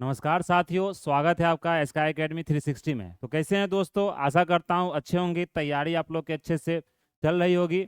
नमस्कार साथियों, स्वागत है आपका स्काई एकेडमी 360 में। तो कैसे हैं दोस्तों? आशा करता हूँ अच्छे होंगे। तैयारी आप लोग के अच्छे से चल रही होगी।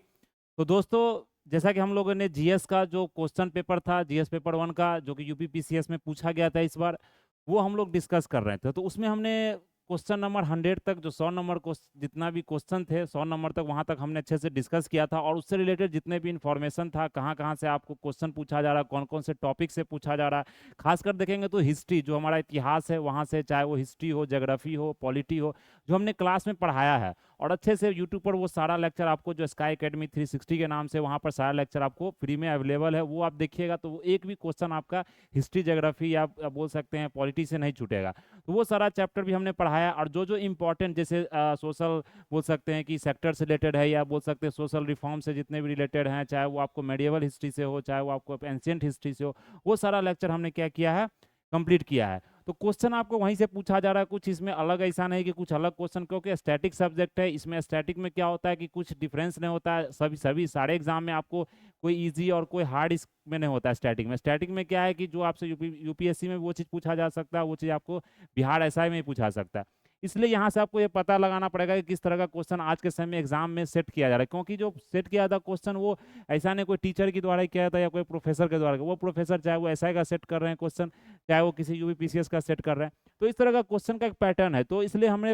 तो दोस्तों, जैसा कि हम लोगों ने जीएस का जो क्वेश्चन पेपर था, जीएस पेपर 1 का, जो कि यूपी पीसीएस में पूछा गया था इस बार, वो हम लोग डिस्कस कर रहे थे। तो उसमें हमने क्वेश्चन नंबर 100 तक, जो 100 नंबर को जितना भी क्वेश्चन थे 100 नंबर तक, वहाँ तक हमने अच्छे से डिस्कस किया था। और उससे रिलेटेड जितने भी इन्फॉर्मेशन था, कहाँ कहाँ से आपको क्वेश्चन पूछा जा रहा, कौन कौन से टॉपिक से पूछा जा रहा, खासकर देखेंगे तो हिस्ट्री, जो हमारा इतिहास है वहाँ से, चाहे वो हिस्ट्री हो, ज्योग्राफी हो, पॉलिटी हो, जो हमने क्लास में पढ़ाया है। और अच्छे से यूट्यूब पर वो सारा लेक्चर आपको, जो स्काई एकेडमी 360 के नाम से, वहाँ पर सारा लेक्चर आपको फ्री में अवेलेबल है। वो आप देखिएगा तो एक भी क्वेश्चन आपका हिस्ट्री, ज्योग्राफी या बोल सकते हैं पॉलिटी से नहीं छूटेगा। तो वो सारा चैप्टर भी हमने पढ़ाया। और जो जो इम्पोर्टेंट, जैसे सोशल बोल सकते हैं कि सेक्टर से रिलेटेड है, या बोल सकते हैं सोशल रिफॉर्म से जितने भी रिलेटेड हैं, चाहे वो आपको मेडिएवल हिस्ट्री से हो, चाहे वो आपको एंशियंट हिस्ट्री से हो, वो सारा लेक्चर हमने क्या किया है, कंप्लीट किया है। तो क्वेश्चन आपको वहीं से पूछा जा रहा है। कुछ इसमें अलग ऐसा नहीं कि कुछ अलग क्वेश्चन, क्योंकि स्टैटिक सब्जेक्ट है। इसमें स्टैटिक में क्या होता है कि कुछ डिफरेंस नहीं होता है। सभी सभी सारे एग्जाम में आपको कोई इजी और कोई हार्ड इसमें नहीं होता है। स्टैटिक में, स्टैटिक में क्या है कि जो आपसे यूपीएससी में वो चीज़ पूछा जा सकता है, वो चीज़ आपको बिहार एसआई में ही पूछा सकता है। इसलिए यहाँ से आपको ये पता लगाना पड़ेगा कि किस तरह का क्वेश्चन आज के समय में एग्जाम में सेट किया जा रहा है। क्योंकि जो सेट किया था क्वेश्चन, वो ऐसा नहीं कोई टीचर के द्वारा ही किया था या कोई प्रोफेसर के द्वारा। वो प्रोफेसर चाहे वो एसआई का सेट कर रहे हैं क्वेश्चन, चाहे वो किसी यूपीपीसीएस का सेट कर रहे हैं। तो इस तरह का क्वेश्चन का एक पैटर्न है। तो इसलिए हमने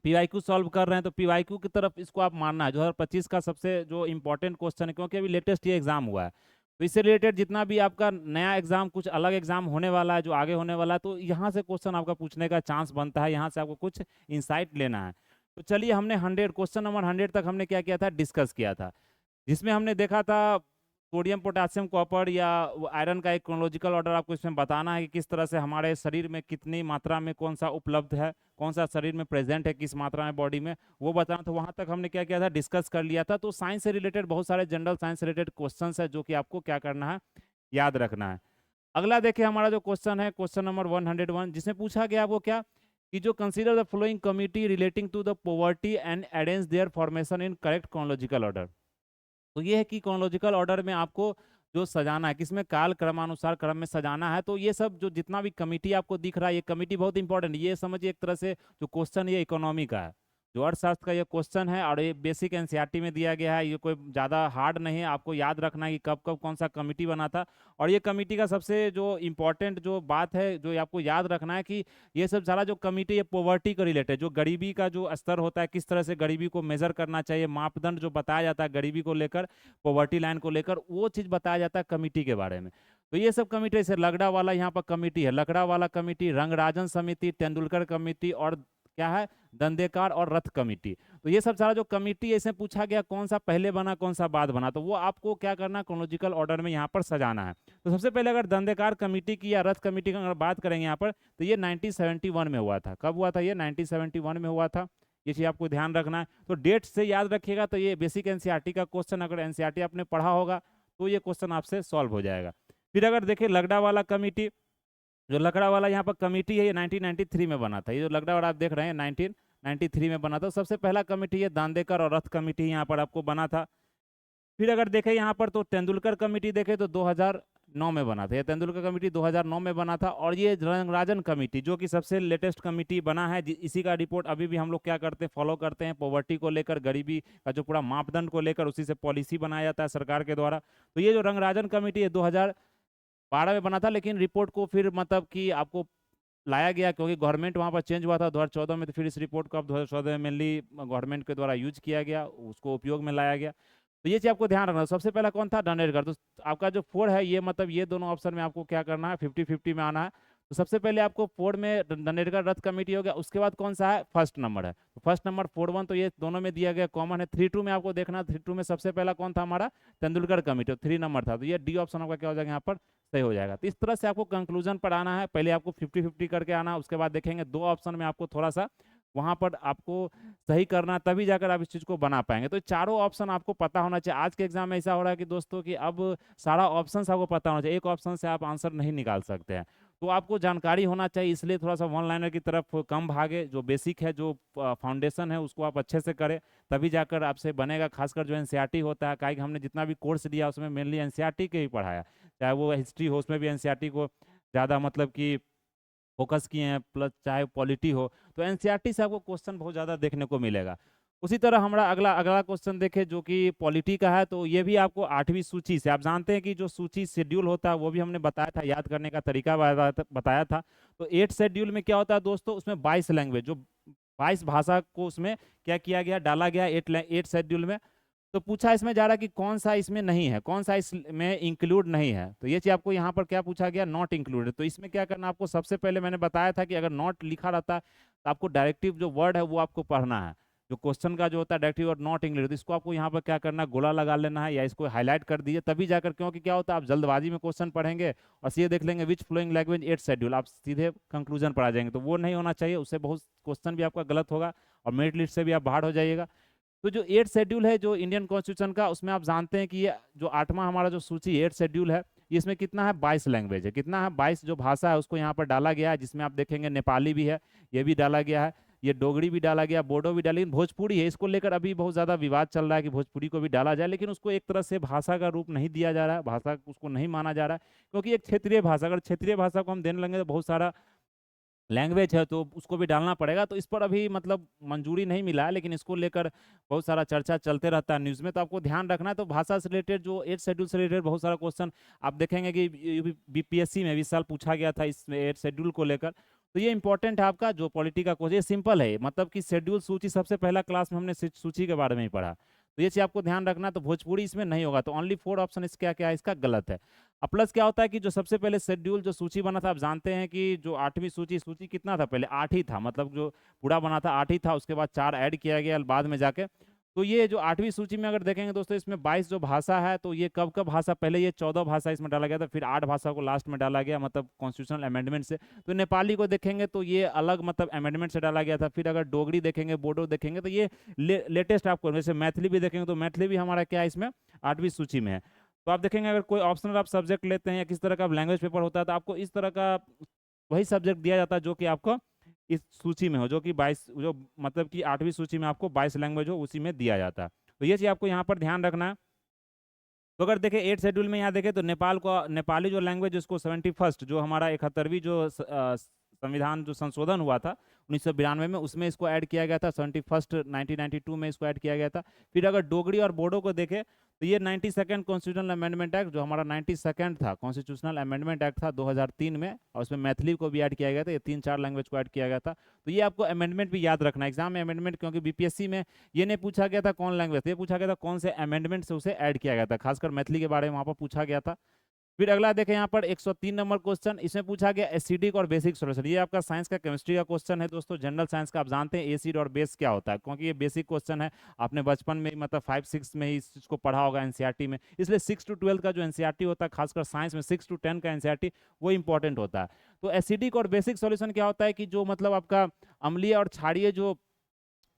पीवाईक्यू सॉल्व कर रहे हैं, तो पीवाईक्यू की तरफ इसको आप मानना है। 2025 का सबसे जो इम्पोर्टेंट क्वेश्चन है, क्योंकि अभी लेटेस्ट ये एग्जाम हुआ है। तो इससे रिलेटेड जितना भी आपका नया एग्जाम, कुछ अलग एग्जाम होने वाला है, जो आगे होने वाला है, तो यहाँ से क्वेश्चन आपका पूछने का चांस बनता है। यहाँ से आपको कुछ इंसाइट लेना है। तो चलिए, हमने 100 क्वेश्चन नंबर 100 तक हमने क्या किया था, डिस्कस किया था। जिसमें हमने देखा था सोडियम, पोटेशियम, कॉपर या आयरन का एक क्रोनोलॉजिकल ऑर्डर आपको इसमें बताना है कि किस तरह से हमारे शरीर में कितनी मात्रा में कौन सा उपलब्ध है, कौन सा शरीर में प्रेजेंट है, किस मात्रा में बॉडी में, वो बताना। तो वहां तक हमने क्या किया था, डिस्कस कर लिया था। तो साइंस से रिलेटेड बहुत सारे जनरल साइंस से रिलेटेड क्वेश्चन है, जो कि आपको क्या करना है, याद रखना है। अगला देखिए, हमारा जो क्वेश्चन है, क्वेश्चन नंबर 101, जिसमें पूछा गया वो क्या, कि जो consider the following committee relating to the poverty and arrange their formation in correct chronological order. तो ये है कि क्रोनोलॉजिकल ऑर्डर में आपको जो सजाना है, किसमें काल क्रमानुसार क्रम में सजाना है। तो ये सब जो जितना भी कमिटी आपको दिख रहा है, ये कमिटी बहुत इंपॉर्टेंट है। ये समझिए एक तरह से जो क्वेश्चन ये इकोनॉमी का है, जो अर्थशास्त्र का ये क्वेश्चन है, और ये बेसिक एनसीईआरटी में दिया गया है। ये कोई ज़्यादा हार्ड नहीं है। आपको याद रखना है कि कब कब कौन सा कमिटी बना था। और ये कमिटी का सबसे जो इम्पोर्टेंट जो बात है, जो आपको याद रखना है, कि ये सब सारा जो कमिटी, ये पॉवर्टी को रिलेटेड, जो गरीबी का जो स्तर होता है, किस तरह से गरीबी को मेजर करना चाहिए, मापदंड जो बताया जाता है गरीबी को लेकर, पॉवर्टी लाइन को लेकर, वो चीज़ बताया जाता है कमिटी के बारे में। तो ये सब कमिटी, जैसे लकड़ा वाला यहाँ पर कमिटी है, लकड़ा वाला कमिटी, रंगराजन समिति, तेंदुलकर कमिटी, और क्या है, दंडेकार और रथ कमिटी। तो ये सब सारा जो कमिटी, इसमें पूछा गया कौन सा पहले बना, कौन सा बाद बना। तो वो आपको क्या करना, क्रोनोलॉजिकल ऑर्डर में यहाँ पर सजाना है। तो सबसे पहले अगर दंडेकार कमिटी की या रथ कमिटी की अगर बात करेंगे यहाँ पर, तो ये 1971 में हुआ था। कब हुआ था? ये 1971 में हुआ था। ये चीज़ आपको ध्यान रखना है। तो डेट से याद रखिएगा। तो ये बेसिक एनसीईआरटी का क्वेश्चन, अगर एनसीईआरटी आपने पढ़ा होगा तो ये क्वेश्चन आपसे सॉल्व हो जाएगा। फिर अगर देखिए लकड़ा वाला कमिटी, जो लकड़ा वाला यहाँ पर कमिटी है, ये 1993 में बना था। ये जो लकड़ा वाला आप देख रहे हैं, 1993 में बना था। सबसे पहला कमिटी ये दांडेकर और रथ कमिटी यहाँ पर आपको बना था। फिर अगर देखें यहाँ पर, तो तेंदुलकर कमिटी देखें तो 2009 में बना था। ये तेंदुलकर कमिटी 2009 में बना था। और ये रंगराजन कमिटी, जो कि सबसे लेटेस्ट कमिटी बना है, इसी का रिपोर्ट अभी भी हम लोग क्या करते हैं, फॉलो करते हैं। पॉवर्टी को लेकर, गरीबी का जो पूरा मापदंड को लेकर, उसी से पॉलिसी बनाया जाता है सरकार के द्वारा। तो ये जो रंगराजन कमिटी है 2012 में बना था। लेकिन रिपोर्ट को फिर मतलब कि आपको लाया गया, क्योंकि गवर्नमेंट वहाँ पर चेंज हुआ था 2014 में। तो फिर इस रिपोर्ट को अब 2014 में मेनली गवर्नमेंट के द्वारा यूज किया गया, उसको उपयोग में लाया गया। तो ये चीज आपको ध्यान रखना। सबसे पहला कौन था? डनेरकर। तो आपका जो 4 है, ये मतलब ये दोनों ऑप्शन में आपको क्या करना है, 50-50 में आना है। तो सबसे पहले आपको 4 में डनेरकर रथ कमेटी हो गया। उसके बाद कौन सा है? फर्स्ट नंबर है। तो फर्स्ट नंबर 4-1, तो ये दोनों में दिया गया, कॉमन है। 3-2 में आपको देखना, 3-2 में सबसे पहला कौन था हमारा? तेंदुलकर कमेटी, 3 नंबर था। तो ये डी ऑप्शन आपका क्या हो जाएगा यहाँ पर, सही हो जाएगा। तो इस तरह से आपको कंक्लूजन पर आना है। पहले आपको 50-50 करके आना, उसके बाद देखेंगे 2 ऑप्शन में आपको थोड़ा सा वहां पर आपको सही करना, तभी जाकर आप इस चीज को बना पाएंगे। तो चारों ऑप्शन आपको पता होना चाहिए। आज के एग्जाम में ऐसा हो रहा है कि दोस्तों, कि अब सारा ऑप्शन आपको पता होना चाहिए। एक ऑप्शन से आप आंसर नहीं निकाल सकते हैं। तो आपको जानकारी होना चाहिए। इसलिए थोड़ा सा वन लाइनर की तरफ कम भागे। जो बेसिक है, जो फाउंडेशन है, उसको आप अच्छे से करें, तभी जाकर आपसे बनेगा। खासकर जो एनसीईआरटी होता है, काहे कि हमने जितना भी कोर्स दिया उसमें मेनली एनसीईआरटी के ही पढ़ाया। चाहे वो हिस्ट्री हो, उसमें भी एनसीईआरटी को ज़्यादा मतलब कि फोकस किए हैं, प्लस चाहे पॉलिटी हो, तो एनसीईआरटी से आपको क्वेश्चन बहुत ज़्यादा देखने को मिलेगा। उसी तरह हमारा अगला अगला क्वेश्चन देखें जो कि पॉलिटी का है, तो ये भी आपको 8वीं सूची से, आप जानते हैं कि जो सूची शेड्यूल होता है वो भी हमने बताया था, याद करने का तरीका बताया था। तो 8 शेड्यूल में क्या होता है दोस्तों, उसमें 22 लैंग्वेज, जो 22 भाषा को उसमें क्या किया गया, डाला गया 8 शेड्यूल में। तो पूछा इसमें जा रहा है कि कौन सा इसमें नहीं है, कौन सा इसमें इंक्लूड नहीं है, तो ये चीज आपको यहाँ पर क्या पूछा गया, नॉट इंक्लूडेड। तो इसमें क्या करना आपको, सबसे पहले मैंने बताया था कि अगर नॉट लिखा रहता है तो आपको डायरेक्टिव जो वर्ड है वो आपको पढ़ना है, जो क्वेश्चन का जो होता है डायरेक्टिव और नॉट इंक्लूडेड, तो इसको आपको यहाँ पर क्या करना है, गोला लगा लेना है या इसको हाईलाइट कर दीजिए, तभी जाकर, क्योंकि क्या होता है आप जल्दबाजी में क्वेश्चन पढ़ेंगे और सीधे देख लेंगे विच फ्लोइंग लैंग्वेज 8 शेड्यूल, आप सीधे कंक्लूजन पर आ जाएंगे, तो वो नहीं होना चाहिए, उससे बहुत क्वेश्चन भी आपका गलत होगा और मेरिट लिस्ट से भी आप बाहर हो जाइएगा। तो जो 8 शेड्यूल है जो इंडियन कॉन्स्टिट्यूशन का, उसमें आप जानते हैं कि ये जो 8वां हमारा जो सूची 8 शेड्यूल है, इसमें कितना है, 22 लैंग्वेज है, कितना है, 22 जो भाषा है उसको यहाँ पर डाला गया है, जिसमें आप देखेंगे नेपाली भी है, ये भी डाला गया है, ये डोगरी भी डाला गया, बोडो भी डाली, भोजपुरी है, इसको लेकर अभी बहुत ज़्यादा विवाद चल रहा है कि भोजपुरी को भी डाला जाए, लेकिन उसको एक तरह से भाषा का रूप नहीं दिया जा रहा है, भाषा उसको नहीं माना जा रहा है, क्योंकि एक क्षेत्रीय भाषा, अगर क्षेत्रीय भाषा को हम देने लगे तो बहुत सारा लैंग्वेज है तो उसको भी डालना पड़ेगा, तो इस पर अभी मतलब मंजूरी नहीं मिला है, लेकिन इसको लेकर बहुत सारा चर्चा चलते रहता है न्यूज़ में, तो आपको ध्यान रखना है। तो भाषा से रिलेटेड जो 8 शेड्यूल से रिलेटेड बहुत सारा क्वेश्चन आप देखेंगे कि बीपीएससी में 20 साल पूछा गया था इस 8 शेड्यूल को लेकर, तो ये इंपॉर्टेंट है आपका जो पॉलिटी का क्वेश्चन, ये सिंपल है, मतलब कि शेड्यूल सूची सबसे पहला क्लास में हमने सूची के बारे में ही पढ़ा, तो ये चीज़ आपको ध्यान रखना। तो भोजपुरी इसमें नहीं होगा, तो ओनली 4 ऑप्शन इस क्या क्या है, इसका गलत है। अब प्लस क्या होता है कि जो सबसे पहले शेड्यूल जो सूची बना था, आप जानते हैं कि जो 8वीं सूची, सूची कितना था पहले, 8 ही था, मतलब जो पूरा बना था 8 ही था, उसके बाद 4 ऐड किया गया बाद में जाके। तो ये जो 8वीं सूची में अगर देखेंगे दोस्तों, इसमें 22 जो भाषा है, तो ये कब कब भाषा, पहले ये 14 भाषा इसमें डाला गया था, फिर 8 भाषा को लास्ट में डाला गया, मतलब कॉन्स्टिट्यूशनल अमेंडमेंट से। तो नेपाली को देखेंगे तो ये अलग मतलब अमेंडमेंट से डाला गया था, फिर अगर डोगरी देखेंगे, बोडो देखेंगे, तो ये लेटेस्ट आपको, जैसे मैथिली भी देखेंगे तो मैथिली भी हमारा क्या है इसमें 8वीं सूची में है। तो आप देखेंगे अगर कोई ऑप्शनल आप सब्जेक्ट लेते हैं या किस तरह का लैंग्वेज पेपर होता है, तो आपको इस तरह का वही सब्जेक्ट दिया जाता है जो कि आपको इस सूची में हो, जो कि 22 जो मतलब कि 8वीं सूची में आपको 22 लैंग्वेज हो उसी में दिया जाता है। तो ये चीज़ आपको यहाँ पर ध्यान रखना है। तो अगर देखें 8 शेड्यूल में यहाँ देखें तो नेपाल को, नेपाली जो लैंग्वेज उसको 71st जो हमारा 71वीं जो संविधान जो संशोधन हुआ था 1992 में, उसमें इसको ऐड किया गया था, 71st 1992 में इसको ऐड किया गया था। फिर अगर डोगरी और बोडो को देखें तो ये 92nd कॉन्स्टिट्यूशनल अमेंडमेंट एक्ट जो हमारा 92nd था, कॉन्स्टिट्यूशनल अमेंडमेंट एक्ट था 2003 में, और उसमें मैथिली को भी ऐड किया गया था, ये 3-4 लैंग्वेज को ऐड किया गया था। तो ये आपको अमेंडमेंट भी याद रखना है एग्जाम में, अमेंडमेंट, क्योंकि बीपीएससी में ये नहीं पूछा गया था कौन लैंग्वेज, ये पूछा गया था कौन से अमेंडमेंट से उसे ऐड किया गया था, खासकर मैथिली के बारे में वहाँ पर पूछा गया था। फिर अगला देखें यहाँ पर 103 नंबर क्वेश्चन, इसमें पूछा गया एसिडिक और बेसिक सॉल्यूशन, ये आपका साइंस का केमिस्ट्री का क्वेश्चन है दोस्तों, जनरल साइंस का। आप जानते हैं एसिड और बेस क्या होता है, क्योंकि ये बेसिक क्वेश्चन है, आपने बचपन में मतलब 5-6 में ही इस चीज को पढ़ा होगा एनसीईआरटी में, इसलिए 6 to 12 का जो एनसीईआरटी होता है, खासकर साइंस में 6 to 10 का एनसीईआरटी वो इंपॉर्टेंट होता है। तो एसिडिक और बेसिक सॉल्यूशन क्या होता है कि जो मतलब आपका अम्लीय और क्षारीय जो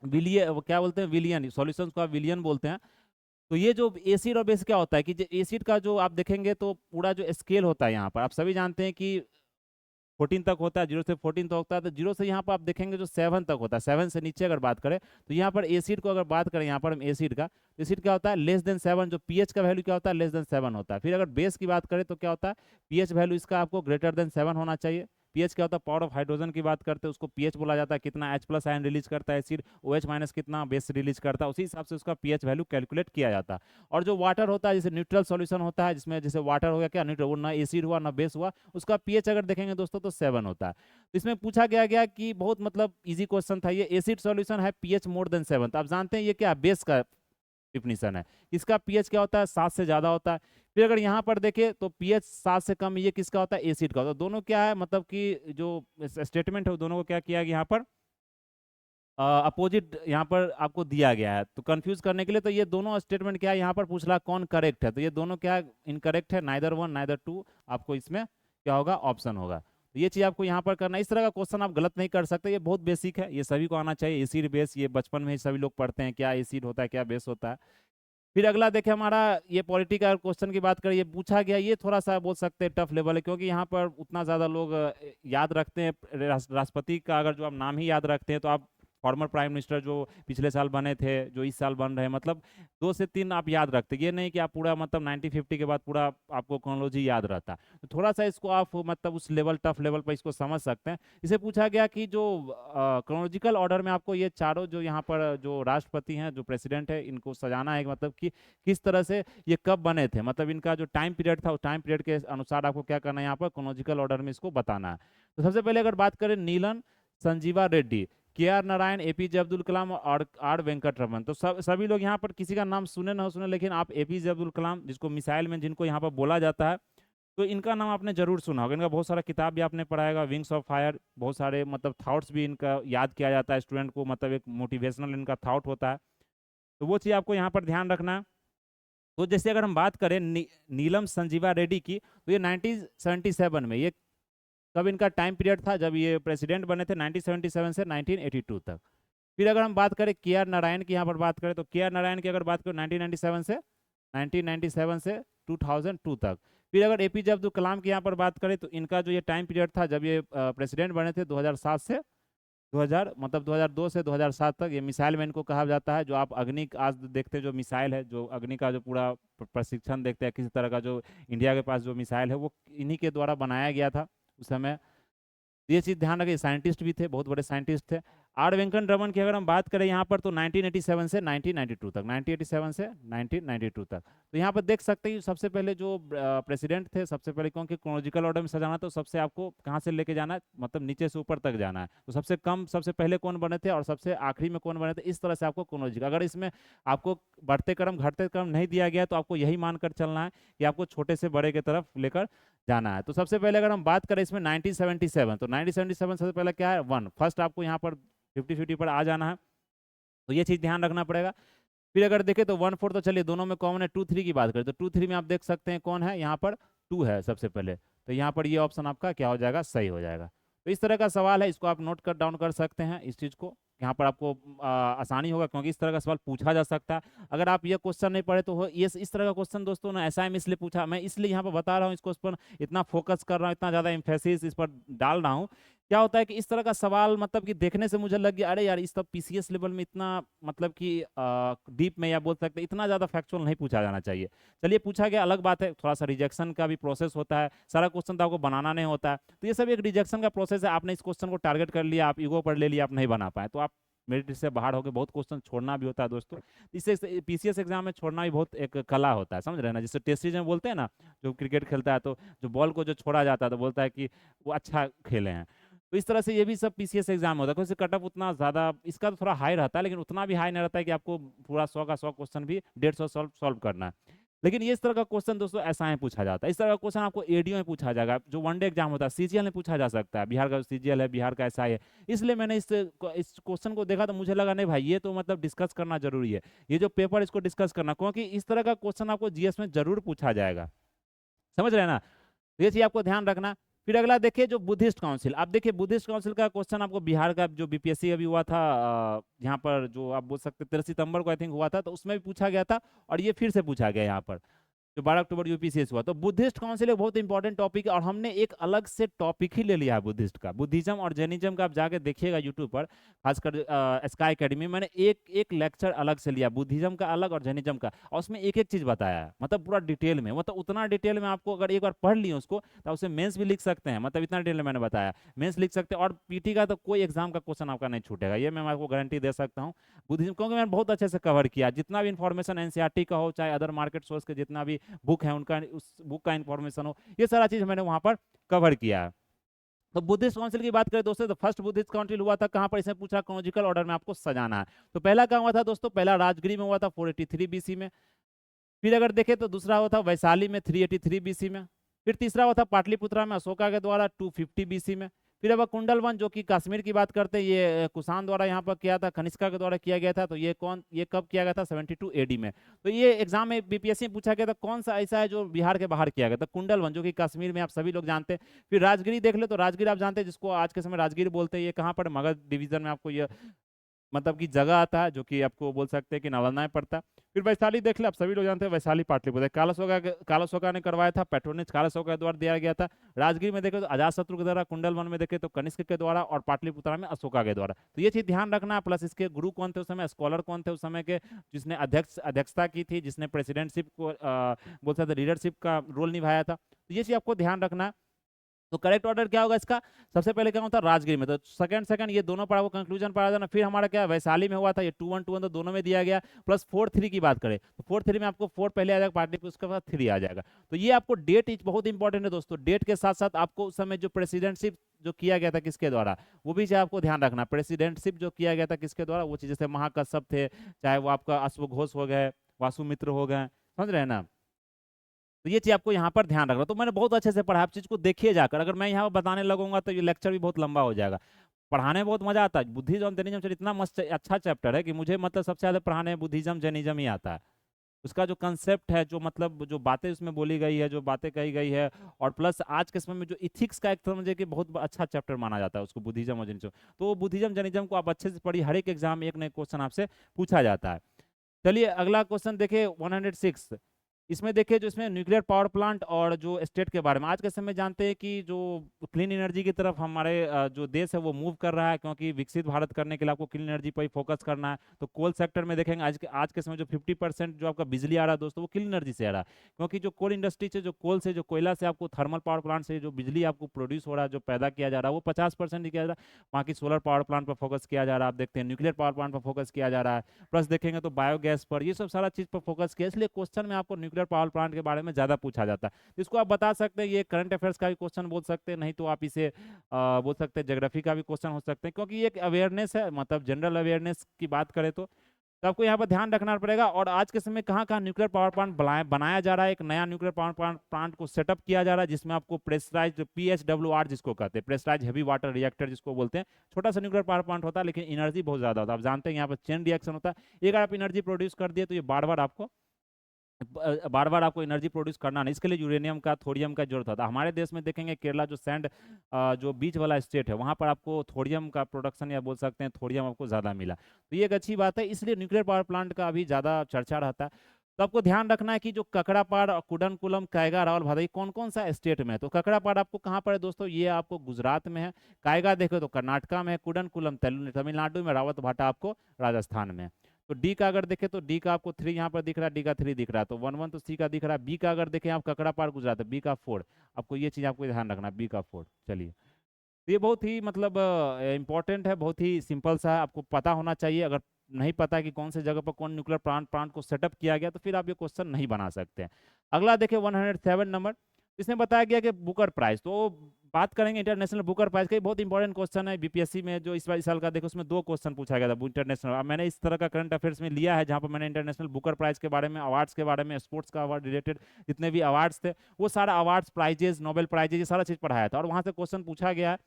विलीय, वो क्या बोलते हैं, विलियन सॉल्यूशंस को आप विलियन बोलते हैं। तो ये जो एसिड और बेस क्या होता है कि एसिड का जो आप देखेंगे तो पूरा जो स्केल होता है यहाँ पर, आप सभी जानते हैं कि 14 तक होता है, 0 से 14 तक होता है, तो 0 से यहाँ पर आप देखेंगे जो 7 तक होता है, 7 से नीचे अगर बात करें, तो यहाँ पर एसिड को अगर बात करें, यहाँ पर हम एसिड का, तो एसिड क्या होता है लेस देन 7, जो पीएच का वैल्यू क्या होता है लेस देन 7 होता है। फिर अगर बेस की बात करें तो क्या होता है, पीएच वैल्यू इसका आपको ग्रेटर देन 7 होना चाहिए। पीएच क्या होता है, पावर ऑफ हाइड्रोजन की बात करते हैं, उसको पीएच बोला जाता है, कितना H+ आयन रिलीज करता है एसिड, OH- कितना बेस रिलीज करता है, उसी हिसाब से उसका पीएच वैल्यू कैलकुलेट किया जाता है। और जो वाटर होता है, जैसे न्यूट्रल सॉल्यूशन होता है, जिसमें जैसे वाटर हो गया क्या न्यूट्रल, वो ना एसिड हुआ ना बेस हुआ, उसका पीएच अगर देखेंगे दोस्तों तो 7 होता है। तो इसमें पूछा गया कि बहुत मतलब इजी क्वेश्चन था ये, एसिड सॉल्यूशन है पीएच मोर देन 7, तो आप जानते हैं ये क्या बेस का डिफिनीशन है, इसका पीएच क्या होता है 7 से ज्यादा होता है। फिर अगर यहाँ पर देखें तो पीएच 7 से कम, ये किसका होता है एसिड का होता है। दोनों क्या है मतलब कि जो स्टेटमेंट है दोनों को क्या किया गया यहाँ पर अपोजिट यहाँ पर आपको दिया गया है, तो कंफ्यूज करने के लिए, तो ये दोनों स्टेटमेंट क्या है यहाँ पर पूछ रहा कौन करेक्ट है, तो ये दोनों क्या इनकरेक्ट है, नाइदर 1 नाइदर 2, आपको इसमें क्या होगा ऑप्शन होगा। तो ये चीज़ आपको यहाँ पर करना, इस तरह का क्वेश्चन आप गलत नहीं कर सकते, ये बहुत बेसिक है, ये सभी को आना चाहिए। एसिड बेस ये बचपन में ही सभी लोग पढ़ते हैं, क्या एसिड होता है क्या बेस होता है। फिर अगला देखें हमारा ये पॉलिटी का क्वेश्चन की बात करें, ये पूछा गया, ये थोड़ा सा बोल सकते हैं टफ लेवल है, क्योंकि यहाँ पर उतना ज़्यादा लोग याद रखते हैं, राष्ट्रपति का अगर जो आप नाम ही याद रखते हैं तो आप फॉर्मर प्राइम मिनिस्टर जो पिछले साल बने थे, जो इस साल बन रहे हैं, मतलब 2 से 3 आप याद रखते, ये नहीं कि आप पूरा मतलब 1950 के बाद पूरा आपको क्रोनोलॉजी याद रहता है। तो थोड़ा सा इसको आप मतलब उस लेवल, टफ लेवल पर इसको समझ सकते हैं। इसे पूछा गया कि जो क्रोनोलॉजिकल ऑर्डर में आपको ये चारों जो यहाँ पर जो राष्ट्रपति हैं, जो प्रेसिडेंट है, इनको सजाना है, मतलब कि किस तरह से ये कब बने थे, मतलब इनका जो टाइम पीरियड था, उस टाइम पीरियड के अनुसार आपको क्या करना है, यहाँ पर क्रोनोलॉजिकल ऑर्डर में इसको बताना है। तो सबसे पहले अगर बात करें नीलन संजीवा रेड्डी, के आर नारायण, एपीजे अब्दुल कलाम और आर वेंकट रमन, तो सभी लोग यहाँ पर किसी का नाम सुने ना सुने, लेकिन आप एपीजे अब्दुल कलाम, जिसको मिसाइल मैन जिनको यहाँ पर बोला जाता है, तो इनका नाम आपने जरूर सुना होगा। इनका बहुत सारा किताब भी आपने पढ़ा होगा, विंग्स ऑफ फायर, बहुत सारे मतलब थॉट्स भी इनका याद किया जाता है स्टूडेंट को, मतलब एक मोटिवेशनल इनका थॉट होता है, तो वो चीज़ आपको यहाँ पर ध्यान रखना है। तो जैसे अगर हम बात करें नीलम संजीवा रेड्डी की, तो ये 1977 में, ये कब इनका टाइम पीरियड था जब ये प्रेसिडेंट बने थे, 1977 से 1982 तक। फिर अगर हम बात करें के आर नारायण की, यहाँ पर बात करें तो के आर नारायण की अगर बात करें 1997 से 2002 तक। फिर अगर एपीजे अब्दुल कलाम की यहाँ पर बात करें तो इनका जो ये टाइम पीरियड था जब ये प्रेसिडेंट बने थे 2007 से 2000, मतलब 2002 से 2007 तक, ये मिसाइल मैन को कहा जाता है। जो आप अग्नि आज देखते हैं, जो मिसाइल है, जो अग्नि का जो पूरा प्रशिक्षण देखते हैं, किसी तरह का जो इंडिया के पास जो मिसाइल है वो इन्हीं के द्वारा बनाया गया था उस समय। ये चीज़ ध्यान रखिए, साइंटिस्ट भी थे, बहुत बड़े साइंटिस्ट थे। आर वेंकट रमन की अगर हम बात करें यहाँ पर तो 1987 से 1992 तक, 1987 से 1992 तक। तो यहाँ पर देख सकते हैं सबसे पहले जो प्रेसिडेंट थे, सबसे पहले क्योंकि क्रोनोलॉजिकल ऑर्डर में सजाना, तो सबसे आपको कहाँ से लेके जाना है, मतलब नीचे से ऊपर तक जाना है। तो सबसे कम, सबसे पहले कौन बने थे और सबसे आखिरी में कौन बने थे, इस तरह से आपको क्रोनोलॉजिकल, अगर इसमें आपको बढ़ते क्रम घटते क्रम नहीं दिया गया तो आपको यही मानकर चलना है कि आपको छोटे से बड़े की तरफ लेकर जाना है। तो सबसे पहले अगर हम बात करें इसमें 1977, तो 1977 सबसे पहले क्या है, 1 फर्स्ट आपको यहाँ पर 50-50 पर आ जाना है, तो ये चीज़ ध्यान रखना पड़ेगा। फिर अगर देखें तो 1/4 तो चलिए दोनों में कॉमन है, 2-3 की बात करें तो 2-3 में आप देख सकते हैं कौन है, यहाँ पर 2 है सबसे पहले, तो यहाँ पर ये ऑप्शन आपका क्या हो जाएगा, सही हो जाएगा। तो इस तरह का सवाल है, इसको आप नोट कर डाउन कर सकते हैं इस चीज़ को, यहाँ पर आपको आसानी होगा क्योंकि इस तरह का सवाल पूछा जा सकता है। अगर आप ये क्वेश्चन नहीं पढ़े तो ये इस तरह का क्वेश्चन दोस्तों ना एसआई में इसलिए पूछा, मैं इसलिए यहाँ पर बता रहा हूँ, इसको इस पर इतना फोकस कर रहा हूँ, इतना ज़्यादा एम्फेसिस इस पर डाल रहा हूँ। क्या होता है कि इस तरह का सवाल मतलब कि देखने से मुझे लग गया, अरे यार इस तब पीसीएस लेवल में इतना मतलब कि डीप में, या बोल सकते इतना ज़्यादा फैक्चुअल नहीं पूछा जाना चाहिए। चलिए पूछा गया, अलग बात है, थोड़ा सा रिजेक्शन का भी प्रोसेस होता है, सारा क्वेश्चन तो आपको बनाना नहीं होता है, तो ये सब एक रिजेक्शन का प्रोसेस है। आपने इस क्वेश्चन को टारगेट कर लिया, आप ईगो पर ले लिया, आप नहीं बना पाए, तो आप मेरिट से बाहर होकर बहुत क्वेश्चन छोड़ना भी होता है दोस्तों। इससे पीसीएस एग्जाम में छोड़ना भी बहुत एक कला होता है, समझ रहे हैं ना। जिससे टेस्ट सीरीज में बोलते हैं ना, जो क्रिकेट खेलता है तो जो बॉल को जो छोड़ा जाता है तो बोलता है कि वो अच्छा खेले हैं, तो इस तरह से ये भी सब पीसीएस एग्जाम होता है। क्योंकि कटअप उतना ज़्यादा इसका तो थोड़ा हाई रहता है, लेकिन उतना भी हाई नहीं रहता है कि आपको पूरा 100 का 100 क्वेश्चन भी 150 सॉल्व करना है। लेकिन ये इस तरह का क्वेश्चन दोस्तों ऐसा ही पूछा जाता है, इस तरह का क्वेश्चन आपको एडीओ में पूछा जाएगा, जो वनडे एग्जाम होता है, सीजीएल में पूछा जा सकता है, बिहार का सीजीएल है, बिहार का एसआई है। इसलिए मैंने इस क्वेश्चन को देखा तो मुझे लगा नहीं भाई, ये तो मतलब डिस्कस करना जरूरी है, ये जो पेपर इसको डिस्कस करना, क्योंकि इस तरह का क्वेश्चन आपको जीएस में जरूर पूछा जाएगा, समझ रहे हैं ना। ये चीज आपको ध्यान रखना। फिर अगला देखिए जो बुद्धिस्ट काउंसिल, आप देखिए बुद्धिस्ट काउंसिल का क्वेश्चन आपको बिहार का जो बीपीएससी अभी हुआ था, यहाँ पर जो आप बोल सकते 13 सितंबर को आई थिंक हुआ था, तो उसमें भी पूछा गया था और ये फिर से पूछा गया यहाँ पर जो 12 अक्टूबर यूपीसीएस हुआ। तो बुद्धिस्ट काउंसिल एक बहुत इंपॉर्टेंट टॉपिक है और हमने एक अलग से टॉपिक ही ले लिया है बुद्धिस्ट का, बुद्धिज्म और जैनिज्म का। आप जाके देखिएगा यूट्यूब पर, खासकर स्काई एकेडमी, मैंने एक एक लेक्चर अलग से लिया, बुद्धिज्म का अलग और जैनिज्म का, और उसमें एक एक चीज बताया है, मतलब पूरा डिटेल में, मतलब उतना डिटेल में आपको अगर एक बार पढ़ लिए उसको तो उसे मेंस भी लिख सकते हैं, मतलब इतना डिटेल में मैंने बताया, मेंस लिख सकते हैं। और पीटी का तो कोई एग्जाम का क्वेश्चन आपका नहीं छूटेगा, ये मैं आपको गारंटी दे सकता हूँ। बुद्धिज्म क्योंकि मैंने बहुत अच्छे से कवर किया, जितना भी इन्फॉर्मेशन एनसीईआरटी का हो, चाहे अदर मार्केट सोर्स के जितना भी बुक है उनका, उस बुक का इन्फॉर्मेशन हो, ये सारा चीज मैंने वहां पर कवर किया है। तो बुद्धिस्ट काउंसिल की बात करें दोस्तों, तो फर्स्ट बुद्धिस्ट काउंसिल हुआ था कहां पर, इसमें पूछा क्रोनोलॉजिकल ऑर्डर में आपको सजाना है। तो पहला कहां हुआ था दोस्तों, पहला राजगिरी में हुआ था 483 बीसी में। फिर अगर देखें तो दूसरा हुआ था वैशाली में 383 बीसी में। फिर तीसरा हुआ था पाटलिपुत्रा में अशोका के द्वारा 250 बीसी में। फिर अब कुंडलवन जो कि कश्मीर की बात करते हैं, ये कुषाण द्वारा यहाँ पर किया था, कनिष्का के द्वारा किया गया था। तो ये कब किया गया था, 72 एडी में। तो ये एग्जाम में बीपीएससी में पूछा गया था कौन सा ऐसा है जो बिहार के बाहर किया गया था, कुंडलवन जो कि कश्मीर में आप सभी लोग जानते हैं। फिर राजगिरी देख ले, तो राजगिरी आप जानते हैं जिसको आज के समय राजगिरी बोलते हैं, ये कहाँ पर मगध डिवीजन में आपको ये मतलब कि जगह आता है, जो कि आपको बोल सकते हैं कि नालंदा में पड़ता है। फिर वैशाली देख ले, आप सभी लोग जानते हैं वैशाली पाटलिपुत्र, कालाशोका ने करवाया था, पैट्रोनेज कालाशोका के द्वारा दिया गया था। राजगीर में देखे तो अजातशत्रु के द्वारा, कुंडल वन में देखे तो कनिष्क के द्वारा, और पाटलिपुत्र में अशोका के द्वारा। तो ये चीज ध्यान रखना। प्लस इसके गुरु कौन थे उस समय, स्कॉलर कौन थे उस समय के, जिसने अध्यक्षता की थी, जिसने प्रेसिडेंटशिप को बोल सकते लीडरशिप का रोल निभाया था। तो ये चीज आपको ध्यान रखना है। तो करेक्ट ऑर्डर क्या होगा इसका, सबसे पहले क्या होता है राजगीर में, तो सेकंड सेकंड ये दोनों पढ़ा, वो कंक्लूजन पढ़ा जाना। फिर हमारा क्या वैशाली में हुआ था, ये 2-1 2-1 तो दोनों में दिया गया। प्लस 4-3 की बात करें तो 4-3 में आपको 4 पहले आ जाएगा पार्टी, उसके बाद 3 आ जाएगा। तो ये आपको डेट बहुत इंपॉर्टेंट है दोस्तों। डेट के साथ साथ आपको उस समय जो प्रेसिडेंटशिप जो किया गया था किसके द्वारा, वो भी चाहे आपको ध्यान रखना। प्रेसिडेंटशिप जो किया गया था किसके द्वारा, वो चीज जैसे महाकश्यप थे, चाहे वो आपका अश्वघोष हो गए, वासुमित्र हो गए, समझ रहे हैं ना। तो ये चीज आपको यहाँ पर ध्यान रखना। तो मैंने बहुत अच्छे से पढ़ा, आप चीज को देखिए जाकर। अगर मैं यहाँ पर बताने लगूंगा तो ये लेक्चर भी बहुत लंबा हो जाएगा। पढ़ाने में बहुत मजा आता है। बुद्धिज्म जैनिज्म इतना मस्त अच्छा चैप्टर है कि मुझे मतलब सबसे ज्यादा पढ़ाने में बुद्धिज्म जैनिज्म ही आता है। उसका जो कंसेप्ट है, जो मतलब जो बातें उसमें बोली गई है, जो बातें कही गई है, और प्लस आज के समय में जो इथिक्स का एक समझे कि बहुत अच्छा चैप्टर माना जाता है उसको, बुद्धिज्म और जैनिज्म। तो बुद्धिज्म जैनिज्म को आप अच्छे से पढ़िए, हर एक एग्जाम में एक नए क्वेश्चन आपसे पूछा जाता है। चलिए अगला क्वेश्चन देखिए 106। इसमें देखिए जो इसमें न्यूक्लियर पावर प्लांट और जो स्टेट के बारे में, आज के समय जानते हैं कि जो क्लीन एनर्जी की तरफ हमारे जो देश है वो मूव कर रहा है, क्योंकि विकसित भारत करने के लिए आपको क्लीन एनर्जी पर ही फोकस करना है। तो कोल सेक्टर में देखेंगे आज के समय जो 50% जो आपका बिजली आ रहा है दोस्तों, वो क्लीन एनर्जी से आ रहा है। क्योंकि जो कोल इंडस्ट्री से, जो कोल से, जो कोयला से आपको थर्मल पावर प्लांट से जो बिजली आपको प्रोड्यूस हो रहा है, जो पैदा किया जा रहा है, वो 50% ही किया जा रहा है। बाकी सोलर पावर प्लांट पर फोकस किया जा रहा है, आप देखते हैं न्यूक्लियर पावर प्लांट पर फोकस किया जा रहा है। प्लस देखेंगे तो बायोगैस पर, ये सब सारा चीज पर फोकस किया। इसलिए क्वेश्चन में आपको न्यूक्लियर पावर प्लांट के बारे में ज्यादा पूछा जाता है। इसको आप बता सकते हैं, ये करंट अफेयर्स का भी क्वेश्चन बोल सकते हैं, नहीं तो आप इसे बोल सकते हैं ज्योग्राफी का भी क्वेश्चन हो सकते हैं, क्योंकि ये एक अवेयरनेस है, मतलब जनरल अवेयरनेस की बात करें तो आपको यहाँ पर ध्यान रखना पड़ेगा। और आज के समय कहाँ कहाँ न्यूक्लियर पावर प्लांट बनाया जा रहा है, एक नया न्यूक्लियर पावर प्लांट को सेटअप किया जा रहा है, जिसमें आपको प्रेशराइज PHWR जिसको कहते हैं, प्रेशराइज हेवी वाटर रिएक्टर जिसको बोलते हैं। छोटा सा न्यूक्लियर पावर प्लांट होता है, लेकिन एनर्जी बहुत ज्यादा होता है। आप जानते हैं यहाँ पर चेन रिएक्शन होता है। एक बार आप एनर्जी प्रोड्यूस कर दिए तो ये बार बार आपको एनर्जी प्रोड्यूस करना नहीं। इसके लिए यूरेनियम का, थोरियम का जरूरत होता है। हमारे देश में देखेंगे केरला जो सैंड जो बीच वाला स्टेट है, वहाँ पर आपको थोरियम का प्रोडक्शन, या बोल सकते हैं थोरियम आपको ज़्यादा मिला। तो ये एक अच्छी बात है, इसलिए न्यूक्लियर पावर प्लांट का अभी ज़्यादा चर्चा रहता है। तो आपको ध्यान रखना है कि जो ककड़ापाड़, कुडनकुलम, कायगा, रावल भादई कौन कौन सा स्टेट में है। तो ककड़ापाड़ आपको कहाँ पर है दोस्तों, ये आपको गुजरात में है। कायगा देखो तो कर्नाटका में है। कुडनकुलम तमिलनाडु में। रावत भाटा आपको राजस्थान में है। तो डी का अगर देखें तो डी का आपको 3 यहाँ पर दिख रहा है, डी का 3 दिख रहा है, तो 1-1 तो सी का दिख रहा है। बी का अगर देखें आप ककड़ा पार गुजरात है, बी का 4। आपको ये चीज़ आपको ध्यान रखना, बी का 4। चलिए, तो ये बहुत ही मतलब इंपॉर्टेंट है, बहुत ही सिंपल सा है, आपको पता होना चाहिए। अगर नहीं पता कि कौन से जगह पर कौन न्यूक्लियर प्लांट को सेटअप किया गया, तो फिर आप ये क्वेश्चन नहीं बना सकते हैं। अगला देखिए 107 नंबर। इसमें बताया गया कि बुकर प्राइज, तो बात करेंगे इंटरनेशनल बुकर प्राइज का। बहुत इंपॉर्टेंट क्वेश्चन है बीपीएससी में, जो इस साल का देखो, उसमें 2 क्वेश्चन पूछा गया था इंटरनेशनल। अब मैंने इस तरह का करंट अफेयर्स में लिया है, जहाँ पर मैंने इंटरनेशनल बुकर प्राइज के बारे में, अवार्ड्स के बारे में, स्पोर्ट्स का अवार्ड रिलेटेड जितने भी अवार्ड्स थे, वो सारा अवार्ड्स, प्राइजेस, नोबेल प्राइजेस, ये सारा चीज़ पढ़ाया था, और वहाँ से क्वेश्चन पूछा गया है।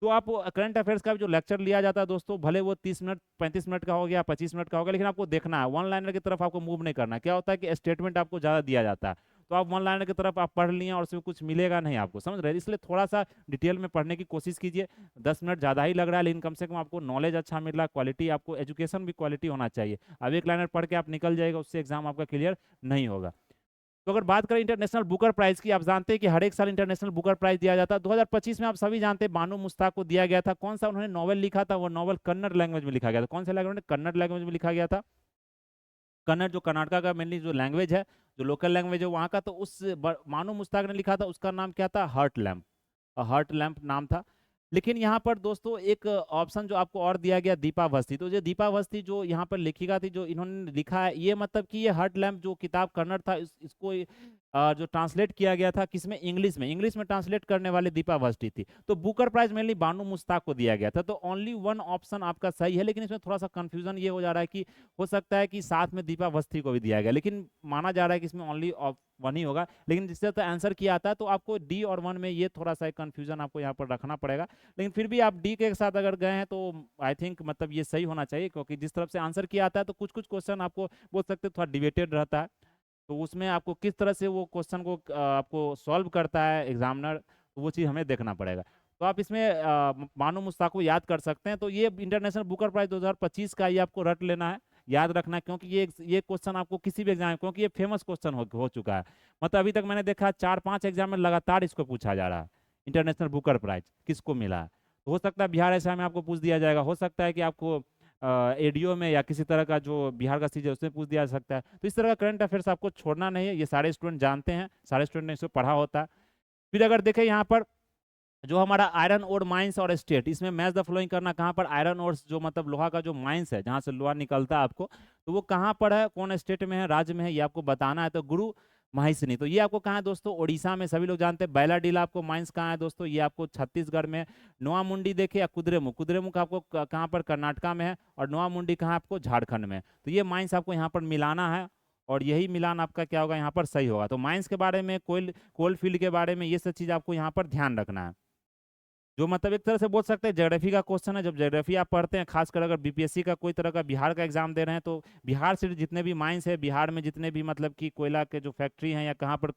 तो आप करंट अफेयर्स का भी जो लेक्चर लिया जाता है दोस्तों, भले वो 30 मिनट 35 मिनट का हो गया, 25 मिनट का हो गया, लेकिन आपको देखना है, वन लाइनर की तरफ आपको मूव नहीं करना। क्या होता है कि स्टेटमेंट आपको ज़्यादा दिया जाता है, तो आप वन लाइनर की तरफ आप पढ़ लिए और उसमें कुछ मिलेगा नहीं आपको, समझ रहे हैं। इसलिए थोड़ा सा डिटेल में पढ़ने की कोशिश कीजिए। 10 मिनट ज़्यादा ही लग रहा है, लेकिन कम से कम आपको नॉलेज अच्छा मिल रहा है, क्वालिटी, आपको एजुकेशन भी क्वालिटी होना चाहिए। अब एक लाइनर पढ़ के आप निकल जाएगा, उससे एग्जाम आपका क्लियर नहीं होगा। तो अगर बात करें इंटरनेशनल बुकर प्राइज की, आप जानते हैं कि हर एक साल इंटरनेशनल बुकर प्राइज दिया जाता है। 2025 में आप सभी जानते हैं बानू मुश्ताक को दिया गया था। कौन सा उन्होंने नॉवल लिखा था, वो नॉवल कन्नड़ लैंग्वेज में लिखा गया था। कौन सा लैंग्वेज में, कन्नड़ लैंग्वेज में लिखा गया था। कन्नड़ जो कर्नाटका का मेनली जो लैंग्वेज है, जो लोकल लैंग्वेज है वहाँ का, तो उस बानू मुश्ताक ने लिखा था, उसका नाम क्या था, हार्ट लैम्प। हार्ट लैम्प नाम था। लेकिन यहाँ पर दोस्तों एक ऑप्शन जो आपको और दिया गया, दीपावस्थी। तो ये दीपावस्थी जो यहाँ पर लिखिका थी, जो इन्होंने लिखा है, ये मतलब कि ये हार्ट लैम्प जो किताब कन्नड़ था, इसको जो ट्रांसलेट किया गया था किसमें, इंग्लिश में ट्रांसलेट करने वाले दीपावस्थी थी। तो बुकर प्राइज मेनली बानू मुश्ताक को दिया गया था। तो ओनली 1 ऑप्शन आपका सही है, लेकिन इसमें थोड़ा सा कंफ्यूजन ये हो जा रहा है कि हो सकता है कि साथ में दीपावस्थी को भी दिया गया, लेकिन माना जा रहा है कि इसमें ओनली 1 ही होगा। लेकिन जिससे तो आंसर किया आता है, तो आपको डी और 1 में ये थोड़ा सा कंफ्यूजन आपको यहाँ पर रखना पड़ेगा। लेकिन फिर भी आप डी के साथ अगर गए हैं, तो आई थिंक मतलब ये सही होना चाहिए, क्योंकि जिस तरफ से आंसर किया आता है, तो कुछ कुछ क्वेश्चन आपको बोल सकते हैं थोड़ा डिबेटेड रहता है। तो उसमें आपको किस तरह से वो क्वेश्चन को आपको सॉल्व करता है एग्जामिनर, तो वो चीज़ हमें देखना पड़ेगा। तो आप इसमें बानो मुश्ताक को याद कर सकते हैं। तो ये इंटरनेशनल बुकर प्राइज 2025 का ये आपको रट लेना है, याद रखना है, क्योंकि ये क्वेश्चन आपको किसी भी एग्जाम में, क्योंकि ये फेमस क्वेश्चन हो चुका है। मतलब अभी तक मैंने देखा 4-5 एग्जाम में लगातार इसको पूछा जा रहा है, इंटरनेशनल बुकर प्राइज किसको मिला है। तो हो सकता है बिहार ऐसा में आपको पूछ दिया जाएगा, हो सकता है कि आपको एडीओ में या किसी तरह का जो बिहार का चीज़ है उसमें पूछ दिया जा सकता है। तो इस तरह का करंट अफेयर्स आपको छोड़ना नहीं है, ये सारे स्टूडेंट जानते हैं, सारे स्टूडेंट ने इसको पढ़ा होता है। फिर अगर देखें यहाँ पर जो हमारा आयरन ओर माइंस और स्टेट, इसमें मैच द फ्लोइंग करना, कहाँ पर आयरन ओर जो मतलब लोहा का जो माइंस है जहाँ से लोहा निकलता है आपको, तो वो कहाँ पर है, कौन स्टेट में है, राज्य में है, ये आपको बताना है। तो गुरु महिसनी, तो ये आपको कहाँ है दोस्तों, ओडिशा में, सभी लोग जानते हैं। बैलाडीला आपको माइंस कहाँ है दोस्तों, ये आपको छत्तीसगढ़ में। नोआ मुंडी देखे या कुद्रेमुख, कुद्रेमुख आपको कहाँ पर, कर्नाटका में है, और नोआ मुंडी कहाँ आपको, झारखंड में। तो ये माइंस आपको यहाँ पर मिलाना है, और यही मिलान आपका क्या होगा यहाँ पर सही होगा। तो माइंस के बारे में, कोल फील्ड के बारे में, ये सब चीज़ आपको यहाँ पर ध्यान रखना है। जो मतलब एक तरह से बोल सकते हैं ज्योग्राफी का क्वेश्चन है। जब ज्योग्राफी आप पढ़ते हैं, खासकर अगर बीपीएससी का कोई तरह का बिहार का एग्जाम दे रहे हैं, तो बिहार से जितने भी माइंस है, बिहार में जितने भी मतलब कि कोयला के जो फैक्ट्री हैं या कहाँ पर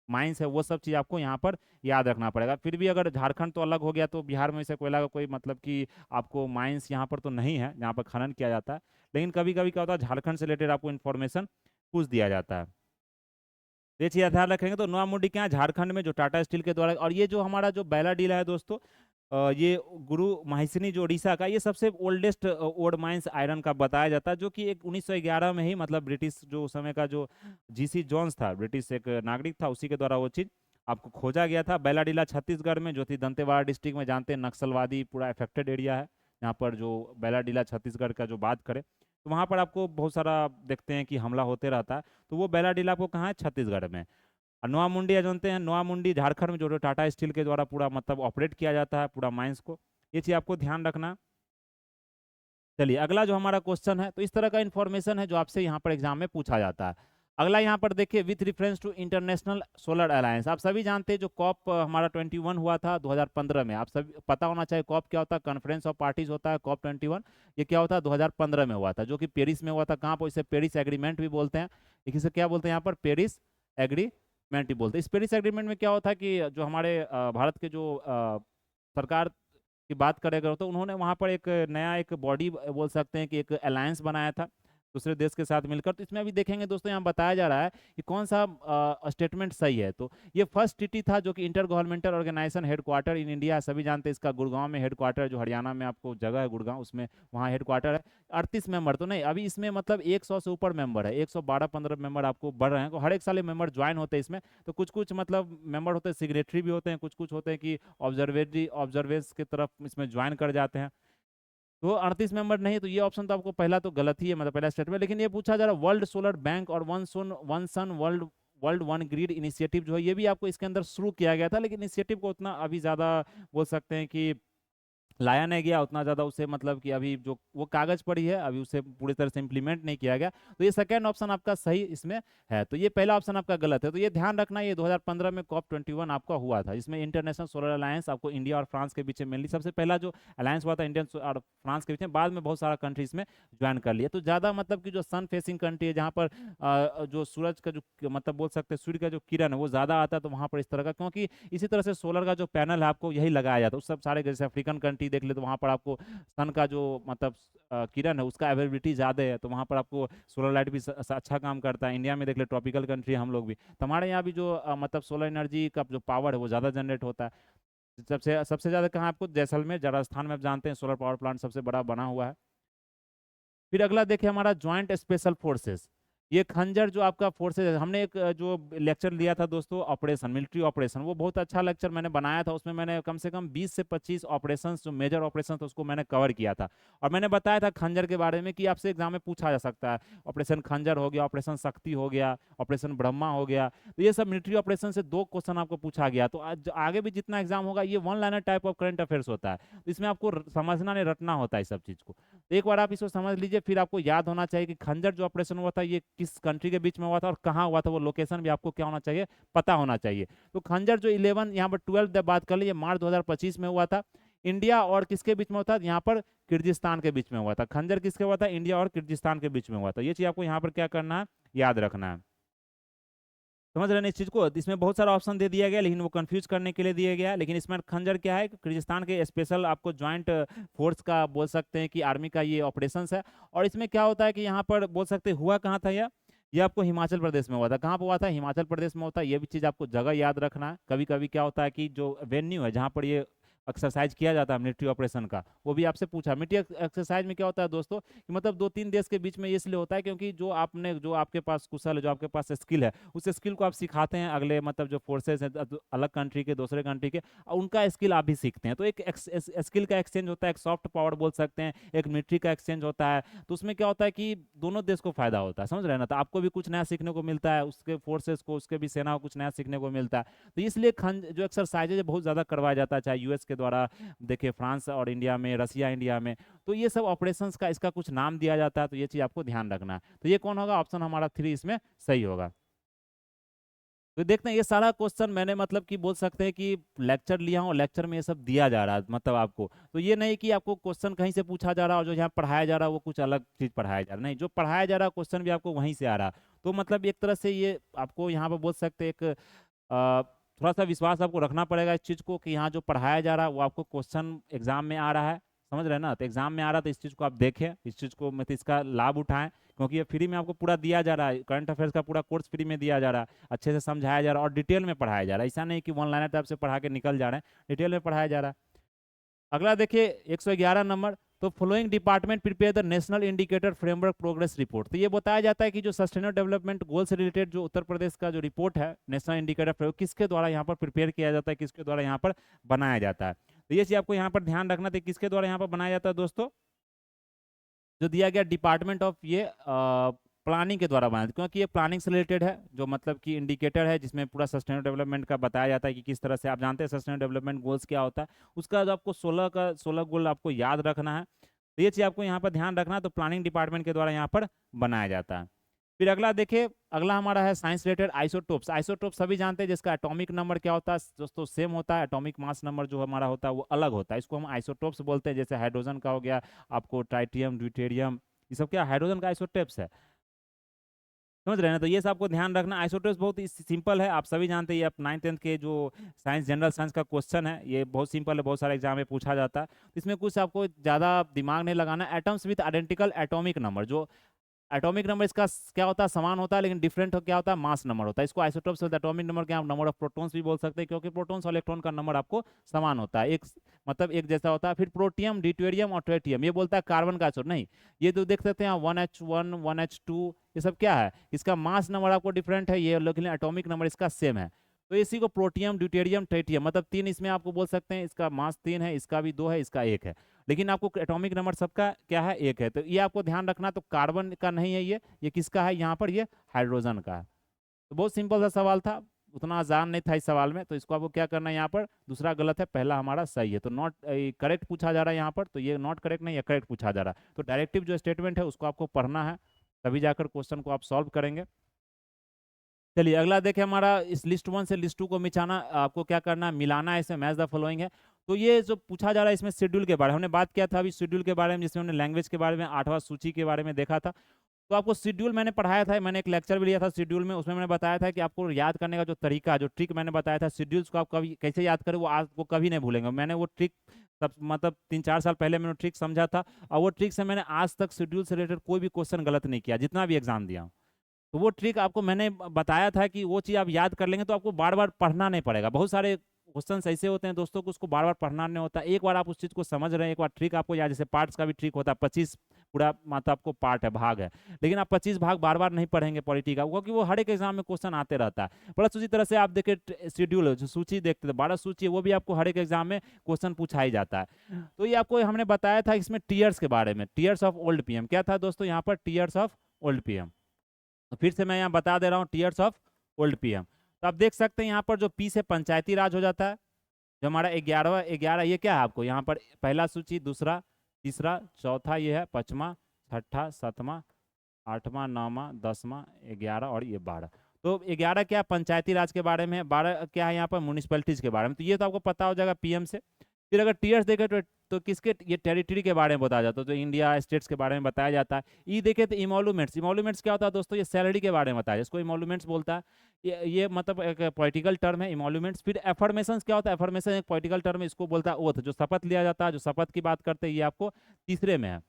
माइंस है, वो सब चीज़ आपको यहाँ पर याद रखना पड़ेगा। फिर भी अगर झारखंड तो अलग हो गया, तो बिहार में से कोयला का कोई मतलब कि आपको माइंस यहाँ पर तो नहीं है जहाँ पर खनन किया जाता है, लेकिन कभी कभी क्या होता है, झारखंड से रिलेटेड आपको इन्फॉर्मेशन पूछ दिया जाता है। ये चीज़ ध्यान रखेंगे। तो नोआ मुंडी क्या है, झारखंड में, जो टाटा स्टील के द्वारा। और ये जो हमारा जो बैलाडीला है दोस्तों, ये गुरु महिसनी जो उड़ीसा का, ये सबसे ओल्डेस्ट ओल्ड माइंस आयरन का बताया जाता है, जो कि एक 1911 में ही, मतलब ब्रिटिश जो उस समय का जो जीसी जॉन्स था, ब्रिटिश एक नागरिक था, उसी के द्वारा वो चीज़ आपको खोजा गया था। बैलाडीला छत्तीसगढ़ में, जो थी दंतेवाड़ा डिस्ट्रिक्ट में, जानते हैं नक्सलवादी पूरा अफेक्टेड एरिया है यहाँ पर, जो बैलाडीला छत्तीसगढ़ का जो बात करें, तो वहाँ पर आपको बहुत सारा देखते हैं कि हमला होते रहता है। तो वो बैलाडीला आपको कहाँ है, छत्तीसगढ़ में। और नोआ मुंडी जानते हैं, नोआ मुंडी झारखंड में, जो टाटा स्टील के द्वारा पूरा मतलब ऑपरेट किया जाता है पूरा माइंस को। ये चीज़ आपको ध्यान रखना। चलिए अगला जो हमारा क्वेश्चन है, तो इस तरह का इन्फॉर्मेशन है जो आपसे यहाँ पर एग्जाम में पूछा जाता है। अगला यहाँ पर देखिए, with reference to international solar alliance. आप सभी जानते हैं जो कॉप हमारा 21 हुआ था 2015 में, आप सभी पता होना चाहिए कॉप क्या होता है, कॉन्फ्रेंस ऑफ पार्टीज होता है कॉप 21। ये क्या होता है, 2015 में हुआ था, जो कि पेरिस में हुआ था। कहाँ पर, इसे पेरिस एग्रीमेंट भी बोलते हैं, इसे क्या बोलते हैं यहाँ पर, पेरिस एग्रीमेंट ही बोलते हैं। इस पेरिस एग्रीमेंट में क्या होता है कि जो हमारे भारत के जो सरकार की बात करें अगर, तो उन्होंने वहाँ पर एक नया एक बॉडी बोल सकते हैं कि एक अलायंस बनाया था दूसरे देश के साथ मिलकर। तो इसमें अभी देखेंगे दोस्तों, यहाँ बताया जा रहा है कि कौन सा स्टेटमेंट सही है। तो ये फर्स्ट टीटी था, जो कि intergovernmental organisation headquarter in India, सभी जानते हैं इसका गुड़गांव में हेडक्वार्टर, जो हरियाणा में आपको जगह है गुड़गांव, उसमें वहाँ हेडक्वार्टर है। 38 मेंबर तो नहीं, अभी इसमें मतलब 100 से ऊपर मेंबर है, 112-15 मेंबर आपको बढ़ रहे हैं। तो हर एक साल मेंबर ज्वाइन होते हैं इसमें। तो कुछ कुछ मतलब मेंबर होते हैं सिग्नेटरी भी होते हैं, कुछ कुछ होते हैं कि ऑब्जर्वेंस की तरफ इसमें ज्वाइन कर जाते हैं। तो 38 मेंबर नहीं, तो ये ऑप्शन तो आपको पहला तो गलत ही है, मतलब पहला स्टेटमेंट। लेकिन ये पूछा जा रहा है वर्ल्ड सोलर बैंक और one sun world world one grid initiative, जो है ये भी आपको इसके अंदर शुरू किया गया था, लेकिन इनिशिएटिव को उतना अभी ज़्यादा बोल सकते हैं कि लाया नहीं गया उतना ज़्यादा उसे, मतलब कि अभी जो वो कागज़ पर ही है, अभी उसे पूरी तरह से इम्प्लीमेंट नहीं किया गया। तो ये सेकंड ऑप्शन आपका सही इसमें है। तो ये पहला ऑप्शन आपका गलत है। तो ये ध्यान रखना, ये 2015 में कॉप 21 आपका हुआ था, इसमें इंटरनेशनल सोलर अलायंस आपको इंडिया और फ्रांस के बीच में मेनली सबसे पहला जो अलायंस हुआ था इंडियन और फ्रांस के बीच में, बाद में बहुत सारा कंट्री इसमें ज्वाइन कर लिया। तो ज़्यादा मतलब कि जो सन फेसिंग कंट्री है, जहाँ पर जो सूरज का जो मतलब बोल सकते हैं सूर्य का जो किरण है वो ज़्यादा आता है, तो वहाँ पर इस तरह का, क्योंकि इसी तरह से सोलर का जो पैनल है आपको यही लगाया जाता है। उस सब सारे जैसे अफ्रीकन कंट्री देख ले, तो वहाँ पर आपको सन का जो मतलब किरण है उसका अवेलेबिलिटी ज़्यादा है, तो वहाँ पर आपको सोलर लाइट भी अच्छा काम करता है। इंडिया में देख ले, ट्रॉपिकल कंट्री हम लोग भी, तो हमारे यहाँ भी जो मतलब सोलर एनर्जी का जो पावर है वो ज़्यादा जनरेट होता है। सबसे सबसे ज़्यादा कहाँ आपको, जैसलमेर राजस्थान में आप जानते हैं सोलर पावर प्लांट सबसे बड़ा बना हुआ है। फिर अगला देखिए हमारा ज्वाइंट स्पेशल फोर्सेस, ये खंजर जो आपका फोर्सेस है। हमने एक जो लेक्चर लिया था दोस्तों, ऑपरेशन, मिलिट्री ऑपरेशन, वो बहुत अच्छा लेक्चर मैंने बनाया था। उसमें मैंने कम से कम 20 से 25 ऑपरेशंस जो मेजर ऑपरेशन उसको मैंने कवर किया था, और मैंने बताया था खंजर के बारे में कि आपसे एग्जाम में पूछा जा सकता है। ऑपरेशन खंजर हो गया, ऑपरेशन शक्ति हो गया, ऑपरेशन ब्रह्मा हो गया। तो ये सब मिलिट्री ऑपरेशन से 2 क्वेश्चन आपको पूछा गया। तो आज आगे भी जितना एग्जाम होगा, ये one liner type of current affairs होता है, तो इसमें आपको समझना नहीं, रटना होता है इस सब चीज़ को। तो एक बार आप इसको समझ लीजिए, फिर आपको याद होना चाहिए कि खंजर जो ऑपरेशन हुआ था ये किस कंट्री के बीच में हुआ था और कहाँ हुआ था, वो लोकेशन भी आपको क्या होना चाहिए, पता होना चाहिए। तो खंजर जो 11 यहाँ पर 12 बात कर लीजिए, मार्च 2025 में हुआ था। इंडिया और किसके बीच में हुआ था, यहाँ पर किर्गिस्तान के बीच में हुआ था। खंजर किसके हुआ था, इंडिया और किर्गिस्तान के बीच में हुआ था। ये चीज आपको यहाँ पर क्या करना है, याद रखना है। समझ रहे हैं इस चीज़ को? तो इसमें बहुत सारा ऑप्शन दे दिया गया, लेकिन वो कंफ्यूज करने के लिए दिया गया है। लेकिन इसमें खंजर क्या है, किर्गिस्तान के स्पेशल आपको ज्वाइंट फोर्स का बोल सकते हैं कि आर्मी का ये ऑपरेशंस है। और इसमें क्या होता है कि यहाँ पर बोल सकते हैं हुआ कहाँ था ये आपको हिमाचल प्रदेश में हुआ था। कहाँ पर हुआ था? हिमाचल प्रदेश में होता है। ये भी चीज़ आपको जगह याद रखना है। कभी कभी क्या होता है कि जो वेन्यू है जहाँ पर ये एक्सरसाइज किया जाता है मिलिट्री ऑपरेशन का, वो भी आपसे पूछा। मिलिट्री एक्सरसाइज में क्या होता है दोस्तों कि मतलब 2-3 देश के बीच में ये इसलिए होता है क्योंकि जो आपके पास कुशल है, जो आपके पास स्किल है, उस स्किल को आप सिखाते हैं अगले मतलब जो फोर्सेस हैं अलग कंट्री के, दूसरे कंट्री के, उनका स्किल आप भी सीखते हैं। तो एक स्किल का एक्सचेंज होता है, एक सॉफ्ट पावर बोल सकते हैं, एक मिलिट्री का एक्सचेंज होता है। तो उसमें क्या होता है कि दोनों देश को फायदा होता है, समझ रहे हैं ना? तो आपको भी कुछ नया सीखने को मिलता है, उसके फोर्सेस को, उसके भी सेना को कुछ नया सीखने को मिलता है। तो इसलिए जो एक्सरसाइज है बहुत ज़्यादा करवाया जाता है, चाहे यूएस के द्वारा, देखिए फ्रांस और इंडिया में, रसिया इंडिया में। तो ये सब ऑपरेशंस का इसका कुछ नाम दिया जाता है, तो ये चीज़ आपको ध्यान रखना है। तो ये कौन होगा? ऑप्शन हमारा 3 इसमें सही होगा। तो देखते हैं ये सारा क्वेश्चन मैंने मतलब कि बोल सकते हैं कि लेक्चर लिया हूँ, लेक्चर में ये सब दिया जा रहा है मतलब आपको। तो ये नहीं कि आपको क्वेश्चन कहीं से पूछा जा रहा है और जो यहाँ पढ़ाया जा रहा है वो कुछ अलग चीज़ पढ़ाया जा रहा है, नहीं, जो पढ़ाया जा रहा है क्वेश्चन भी आपको वहीं से आ रहा है। तो मतलब एक तरह से ये आपको यहाँ पर बोल सकते हैं एक थोड़ा सा विश्वास आपको रखना पड़ेगा इस चीज़ को कि यहाँ जो पढ़ाया जा रहा है वो आपको क्वेश्चन एग्जाम में आ रहा है, समझ रहे हैं ना? तो एग्जाम में आ रहा है तो इस चीज़ को आप देखें, इस चीज़ को मतलब इसका लाभ उठाएं, क्योंकि ये फ्री में आपको पूरा दिया जा रहा है। करंट अफेयर्स का पूरा कोर्स फ्री में दिया जा रहा है, अच्छे से समझाया जा रहा है और डिटेल में पढ़ाया जा रहा है। ऐसा नहीं कि वन लाइनर टाइप से पढ़ा के निकल जा रहे हैं, डिटेल में पढ़ाया जा रहा है। अगला देखिए 111 नंबर, तो following department prepare the national indicator framework progress report. तो ये बताया जाता है कि जो सस्टेनेबल डेवलपमेंट गोल से रिलेटेड जो उत्तर प्रदेश का जो रिपोर्ट है नेशनल इंडिकेटर फ्रेमवर्क, किसके द्वारा यहाँ पर प्रिपेयर किया जाता है, किसके द्वारा यहाँ पर बनाया जाता है। तो ये चीज़ आपको यहाँ पर ध्यान रखना था, किसके द्वारा यहाँ पर बनाया जाता है दोस्तों? जो दिया गया डिपार्टमेंट ऑफ ये प्लानिंग के द्वारा बनाया, क्योंकि ये प्लानिंग से रिलेटेड है, जो मतलब कि इंडिकेटर है जिसमें पूरा सस्टेनेबल डेवलपमेंट का बताया जाता है कि किस तरह से, आप जानते हैं सस्टेनेबल डेवलपमेंट गोल्स क्या होता है, उसका जो आपको 16 गोल आपको याद रखना है। तो ये चीज़ आपको यहाँ पर ध्यान रखना है, तो प्लानिंग डिपार्टमेंट के द्वारा यहाँ पर बनाया जाता है। फिर अगला देखिए, अगला हमारा है साइंस रिलेटेड आइसोटोप्स। आइसोटोप्स सभी जानते हैं, जिसका एटॉमिक नंबर क्या होता है दोस्तों? सेम होता है। एटॉमिक मास नंबर जो हमारा होता है वो अलग होता है, इसको हम आइसोटोप्स बोलते हैं। जैसे हाइड्रोजन का हो गया आपको ट्राइटियम, ड्यूटेरियम, ये सब क्या हाइड्रोजन का आइसोटोप्स है, समझ रहे हैं ना? तो ये सब आपको ध्यान रखना। आइसोटोप्स बहुत ही सिंपल है, आप सभी जानते हैं, ये आप 9th-10th के जो साइंस जनरल साइंस का क्वेश्चन है, ये बहुत सिंपल है, बहुत सारे एग्जाम में पूछा जाता है। इसमें कुछ आपको ज़्यादा दिमाग नहीं लगाना। Atoms with identical atomic number, जो एटॉमिक नंबर इसका क्या होता है? समान होता है, लेकिन डिफरेंट क्या होता है? मास नंबर होता है। इसको आइसोटोप्स विद एटॉमिक नंबर क्या, नंबर ऑफ प्रोटॉन्स भी बोल सकते हैं, क्योंकि प्रोटॉन्स और इलेक्ट्रॉन का नंबर आपको समान होता है, एक मतलब एक जैसा होता है। फिर प्रोटियम, ड्यूटेरियम और ट्रिटियम, ये बोलता है कार्बन का आइसोटोप, नहीं, ये तो देख सकते हैं 1H1 1H2, ये सब क्या है? इसका मास नंबर आपको डिफरेंट है, ये लेकिन एटॉमिक नंबर इसका सेम है। तो इसी को प्रोटियम, ड्यूटेरियम, ट्रिटियम, मतलब 3 इसमें आपको बोल सकते हैं, इसका मास 3 है, इसका भी 2 है, इसका 1 है, लेकिन आपको एटॉमिक नंबर सबका क्या है? 1 है। तो ये आपको ध्यान रखना। तो कार्बन का नहीं है ये किसका है यहाँ पर? ये हाइड्रोजन का है। तो बहुत सिंपल सा सवाल था, उतना आसान नहीं था इस सवाल में। तो इसको आपको क्या करना है, यहाँ पर दूसरा गलत है, पहला हमारा सही है। तो नॉट करेक्ट पूछा जा रहा है यहाँ पर, तो ये नॉट करेक्ट नहीं है, करेक्ट पूछा जा रहा है। तो डायरेक्टिव जो स्टेटमेंट है उसको आपको पढ़ना है, तभी जाकर क्वेश्चन को आप सॉल्व करेंगे। चलिए अगला देखें, हमारा इस लिस्ट 1 से लिस्ट 2 को मिलाना, आपको क्या करना है? मिलाना है, इसमें मैच द फॉलोइंग है। तो ये जो पूछा जा रहा है इसमें शेड्यूल के बारे में हमने बात किया था, अभी शेड्यूल के बारे में, जिसमें हमने लैंग्वेज के बारे में 8वां सूची के बारे में देखा था। तो आपको शेड्यूल मैंने पढ़ाया था, मैंने एक लेक्चर भी लिया था शेड्यूल में, उसमें मैंने बताया था कि आपको याद करने का जो तरीका, जो ट्रिक मैंने बताया था, शेड्यूल्स को आप कभी कैसे याद करें, वो आज वो कभी नहीं भूलेंगे। मैंने वो ट्रिक तब मतलब 3-4 साल पहले मैंने ट्रिक समझा था, और वो ट्रिक से मैंने आज तक शेड्यूल से रिलेटेड कोई भी क्वेश्चन गलत नहीं किया, जितना भी एग्जाम दिया। तो वो ट्रिक आपको मैंने बताया था कि वो चीज़ आप याद कर लेंगे तो आपको बार बार पढ़ना नहीं पड़ेगा। बहुत सारे क्वेश्चन ऐसे होते हैं दोस्तों को उसको बार बार पढ़ना नहीं होता। एक बार आप उस चीज़ को समझ रहे हैं, एक बार ट्रिक आपको याद, जैसे पार्ट्स का भी ट्रिक होता है, 25 पूरा मतलब आपको पार्ट है, भाग है, लेकिन आप 25 भाग बार बार नहीं पढ़ेंगे पॉलिटी का, क्योंकि वो हर एक एग्जाम में क्वेश्चन आते रहता है। प्लस उसी तरह से आप देखिए शेड्यूल जो सूची देखते थे, 12 सूची, वो भी आपको हर एक एग्जाम में क्वेश्चन पूछा ही जाता है। तो ये आपको हमने बताया था इसमें टीयर्स के बारे में, टीयर्स ऑफ ओल्ड पीएम क्या था दोस्तों? यहाँ पर टीयर्स ऑफ ओल्ड पीएम। तो फिर से मैं यहाँ बता दे रहा हूँ, टीयर्स ऑफ ओल्ड पीएम। तो आप देख सकते हैं यहाँ पर जो पी से पंचायती राज हो जाता है, जो हमारा 11 ये क्या है आपको यहाँ पर? पहला सूची, दूसरा, तीसरा, चौथा ये है, पांचवा, छठा, सातवां, आठवां, नौवां, 10वां, 11 और ये 12। तो 11 क्या पंचायती राज के बारे में है, 12 क्या है यहाँ पर म्यूनिसिपैलिटीज के बारे में। तो ये तो आपको पता हो जाएगा पीएम से। फिर अगर टीयर्स देखें तो तो किसके ये टेरिटरी के बारे में बताया जाता है, तो इंडिया स्टेट्स के बारे में बताया जाता है। ई देखे तो इमोलूमेंट्स, इमोलूमेंट्स क्या होता है दोस्तों, ये सैलरी के बारे में बताया, इसको इमोलूमेंट्स बोलता है। ये मतलब एक पॉलिटिकल टर्म है इमोलूमेंट्स। फिर एफर्मेशंस क्या होता है, एफर्मेशन एक पॉलिटिकल टर्म है, इसको बोलता है ओथ, जो शपथ लिया जाता है, जो शपथ की बात करते हैं, ये आपको तीसरे में है।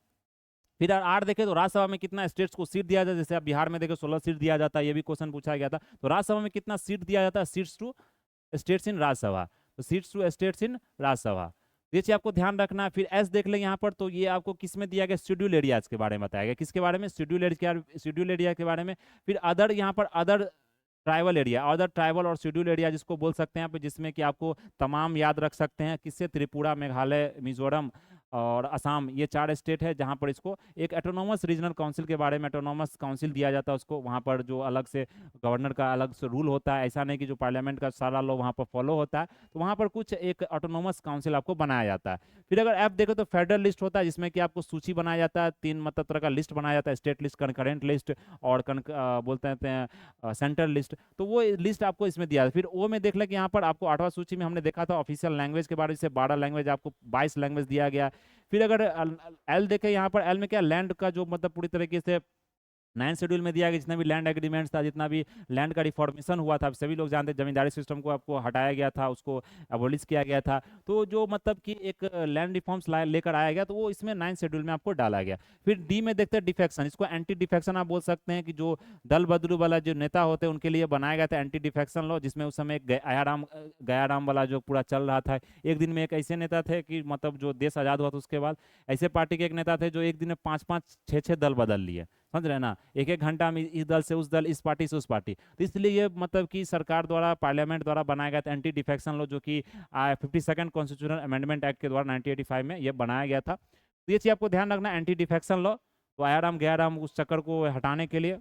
फिर आर देखे तो राज्यसभा में कितना स्टेट्स को सीट दिया जाता है, जैसे आप बिहार में देखे 16 सीट दिया जाता है, ये भी क्वेश्चन पूछा गया था। तो राज्यसभा में कितना सीट दिया जाता है, seats to states in Rajya Sabha, तो seats to states in Rajya Sabha, ये चीज आपको ध्यान रखना है। फिर एस देख लें यहाँ पर, तो ये आपको किस में दिया गया, शेड्यूल एरियाज के बारे में बताया गया, किसके बारे में, शेड्यूल एरिया के बारे में। फिर अदर, यहाँ पर other tribal area, other tribal और शेड्यूल एरिया जिसको बोल सकते हैं आप, जिसमें कि आपको तमाम याद रख सकते हैं, किससे, त्रिपुरा, मेघालय, मिजोरम और असम, ये 4 स्टेट है जहाँ पर इसको एक ऑटोनोमस रीजनल काउंसिल के बारे में, ऑटोनोमस काउंसिल दिया जाता है उसको, वहाँ पर जो अलग से गवर्नर का अलग से रूल होता है, ऐसा नहीं कि जो पार्लियामेंट का सारा लॉ वहाँ पर फॉलो होता है, तो वहाँ पर कुछ एक ऑटोनोमस काउंसिल आपको बनाया जाता है। फिर अगर ऐप देखो तो फेडरल लिस्ट होता है, जिसमें कि आपको सूची बनाया जाता है, 3 मतलब तरह का लिस्ट बनाया जाता है, स्टेट लिस्ट, कंकरेंट लिस्ट और बोलते हैं सेंट्रल लिस्ट, तो वो लिस्ट आपको इसमें दिया है। फिर ओ में देख लें कि यहाँ पर आपको 8वां सूची में हमने देखा था ऑफिशियल लैंग्वेज के बारे में, 12 लैंग्वेज, आपको 22 लैंग्वेज दिया गया। फिर अगर एल देखें यहाँ पर, एल में क्या, लैंड का जो मतलब पूरी तरीके से 9 शेड्यूल में दिया गया, जितना भी लैंड एग्रीमेंट्स था, जितना भी लैंड का रिफॉर्मेशन हुआ था, सभी लोग जानते हैं, जमींदारी सिस्टम को आपको हटाया गया था, उसको अबोलिश किया गया था, तो जो मतलब कि एक लैंड रिफॉर्म्स लेकर आया गया, तो वो इसमें 9 शेड्यूल में आपको डाला गया। फिर डी में देखते हैं डिफेक्शन, इसको एंटी डिफेक्शन आप बोल सकते हैं, कि जो दल बदलू वाला जो नेता होते हैं उनके लिए बनाया गया था एंटी डिफेक्शन लॉ, जिसमें उस समय गयाराम वाला जो पूरा चल रहा था। एक दिन में एक ऐसे नेता थे कि मतलब जो देश आज़ाद हुआ था उसके बाद, ऐसे पार्टी के एक नेता थे जो एक दिन में 5-5, 6-6 दल बदल लिए, समझ रहे हैं ना, एक एक घंटा में इस दल से उस दल, इस पार्टी से उस पार्टी। तो इसलिए ये मतलब कि सरकार द्वारा, पार्लियामेंट द्वारा बनाया गया था एंटी डिफेक्शन लॉ, जो कि 52nd कॉन्स्टिट्यूशनल अमेंडमेंट एक्ट के द्वारा 1985 में ये बनाया गया था। तो ये चीज़ आपको ध्यान रखना, एंटी डिफेक्शन लॉ, तो आयाराम गयाराम उस चक्कर को हटाने के लिए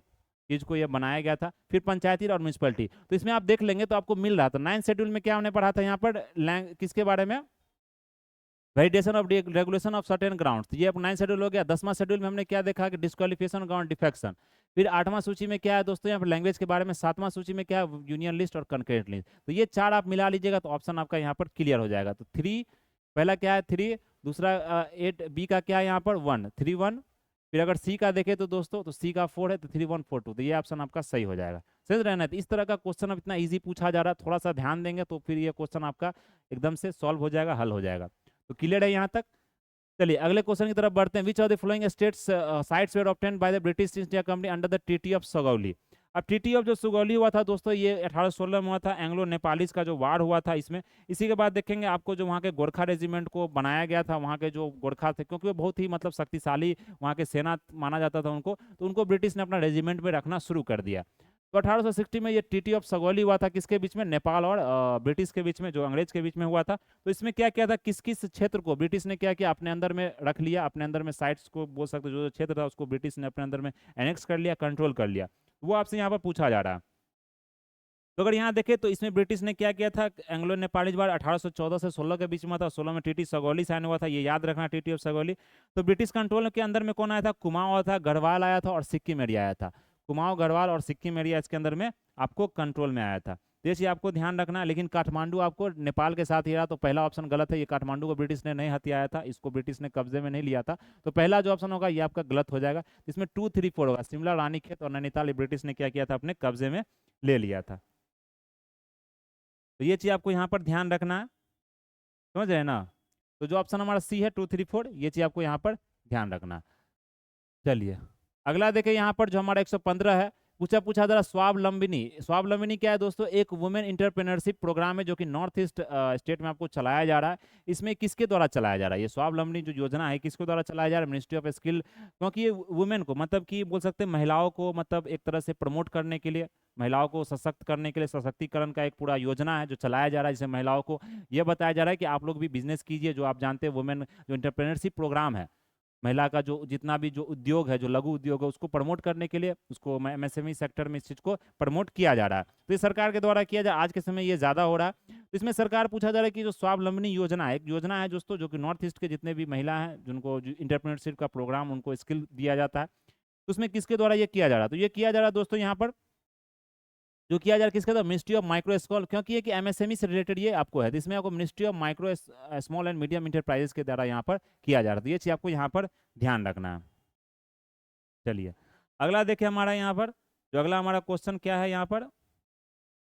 चीज को ये बनाया गया था। फिर पंचायती और म्यूनसिपलिटी, तो इसमें आप देख लेंगे तो आपको मिल रहा था 9 शेड्यूल में क्या हमने पढ़ा था यहाँ पर, किसके बारे में, validation of regulation of certain grounds, ये 9 शेड्यूल हो गया। 10वां शेड्यूल में हमने क्या देखा कि डिस्क्वालिफिकेशन ग्राउंड डिफेक्शन। फिर 8वां सूची में क्या है दोस्तों, यहाँ पर लैंग्वेज के बारे में। 7वां सूची में क्या है, यूनियन लिस्ट और कंकरेंट लिस्ट। तो ये 4 आप मिला लीजिएगा तो ऑप्शन आपका यहाँ पर क्लियर हो जाएगा। तो 3 पहला क्या है 3, दूसरा 8, बी का क्या है यहाँ पर 1, 3 1। फिर अगर सी का देखें तो दोस्तों, तो सी का 4 है, तो 3 1 4 2, तो ये ऑप्शन आपका सही हो जाएगा। समझ रहे हैं ना, तो इस तरह का क्वेश्चन अब इतना इजी पूछा जा रहा है, थोड़ा सा ध्यान देंगे तो फिर ये क्वेश्चन आपका एकदम से सॉल्व हो जाएगा, हल हो जाएगा। तो क्लियर है यहाँ तक। चलिए अगले क्वेश्चन की तरफ बढ़ते हैं। Which of the following states sites were obtained by the British East India Company under the treaty of Sugauli. अब ट्रीटी ऑफ जो सुगौली हुआ था दोस्तों, ये 1816 में हुआ था, एंग्लो नेपालीज का जो वार हुआ था इसमें। इसी के बाद देखेंगे आपको जो वहाँ के गोरखा रेजिमेंट को बनाया गया था, वहाँ के जो गोरखा थे, क्योंकि वो बहुत ही मतलब शक्तिशाली वहाँ के सेना माना जाता था उनको, तो उनको ब्रिटिश ने अपना रेजिमेंट में रखना शुरू कर दिया। तो 1860 में ये ट्रीटी ऑफ सुगौली हुआ था, किसके बीच में, नेपाल और ब्रिटिश के बीच में, जो अंग्रेज के बीच में हुआ था। तो इसमें क्या किया था, किस किस क्षेत्र को ब्रिटिश ने क्या किया, अपने अंदर में रख लिया, अपने अंदर में साइट्स को बोल सकते, जो क्षेत्र था उसको ब्रिटिश ने अपने अंदर में एनेक्स कर लिया, कंट्रोल कर लिया, वो आपसे यहाँ पर पूछा जा रहा है। तो अगर यहाँ देखें तो इसमें ब्रिटिश ने क्या किया था, एंग्लो नेपाली वार 1814 से 16 के बीच में था। 16 में ट्रीटी सुगौली साइन हुआ था, ये याद रखना, ट्रीटी ऑफ सुगौली। तो ब्रिटिश कंट्रोल के अंदर में कौन आया था, कुमाऊं आया था, गढ़वाल आया था और सिक्किम एरिया आया था। कुमाऊं, गढ़वाल और सिक्किम एरिया इसके अंदर में आपको कंट्रोल में आया था। तो ये चीज आपको ध्यान रखना है। लेकिन काठमांडू आपको नेपाल के साथ ही रहा, तो पहला ऑप्शन गलत है, ये काठमांडू को ब्रिटिश ने नहीं हथियाया था, इसको ब्रिटिश ने कब्जे में नहीं लिया था, तो पहला जो ऑप्शन होगा ये आपका गलत हो जाएगा। इसमें 2 3 4 होगा, शिमला, रानीखेत और नैनीताल ब्रिटिश ने क्या किया था, अपने कब्जे में ले लिया था। तो ये चीज आपको यहाँ पर ध्यान रखना है, समझ रहे हैं ना। तो जो ऑप्शन हमारा सी है 2 3 4, ये चीज आपको यहाँ पर ध्यान रखना। चलिए अगला देखें, यहाँ पर जो हमारा 115 है, पूछा जरा स्वावलंबिनी। स्वावलंबिनी क्या है दोस्तों, एक वुमेन इंटरप्रेन्योरशिप प्रोग्राम है जो कि नॉर्थ ईस्ट स्टेट में आपको चलाया जा रहा है। इसमें किसके द्वारा चलाया जा रहा है, ये स्वावलंबिनी जो योजना है किसके द्वारा चलाया जा रहा है, मिनिस्ट्री ऑफ स्किल। क्योंकि ये वुमेन को मतलब कि बोल सकते हैं महिलाओं को मतलब एक तरह से प्रमोट करने के लिए, महिलाओं को सशक्त करने के लिए, सशक्तिकरण का एक पूरा योजना है जो चलाया जा रहा है, जिससे महिलाओं को यह बताया जा रहा है कि आप लोग भी बिजनेस कीजिए। जो आप जानते हैं वुमेन जो इंटरप्रेन्योरशिप प्रोग्राम है, महिला का जो जितना भी जो उद्योग है, जो लघु उद्योग है, उसको प्रमोट करने के लिए, उसको एमएसएमई सेक्टर में इस चीज को प्रमोट किया जा रहा है। तो ये सरकार के द्वारा किया जा, आज के समय ये ज्यादा हो रहा है। तो इसमें सरकार पूछा जा रहा है कि जो स्वावलंबनी योजना है, एक योजना है दोस्तों, जो कि नॉर्थ ईस्ट के जितने भी महिला हैं जिनको इंटरप्रेन्योरशिप का प्रोग्राम, उनको स्किल दिया जाता है, तो उसमें किसके द्वारा ये किया जा रहा है, तो ये किया जा रहा है दोस्तों यहाँ पर जो किया जा रहा है किसका, तो मिनिस्ट्री ऑफ माइक्रो स्मॉल, क्योंकि ये कि एमएसएमई से रिलेटेड ये आपको है, तो इसमें आपको ministry of micro small and medium enterprises के द्वारा यहाँ पर किया जा रहा है, तो ये चीज़ आपको यहाँ पर ध्यान रखना है। चलिए अगला देखिए हमारा यहाँ पर, जो अगला हमारा क्वेश्चन क्या है यहाँ पर,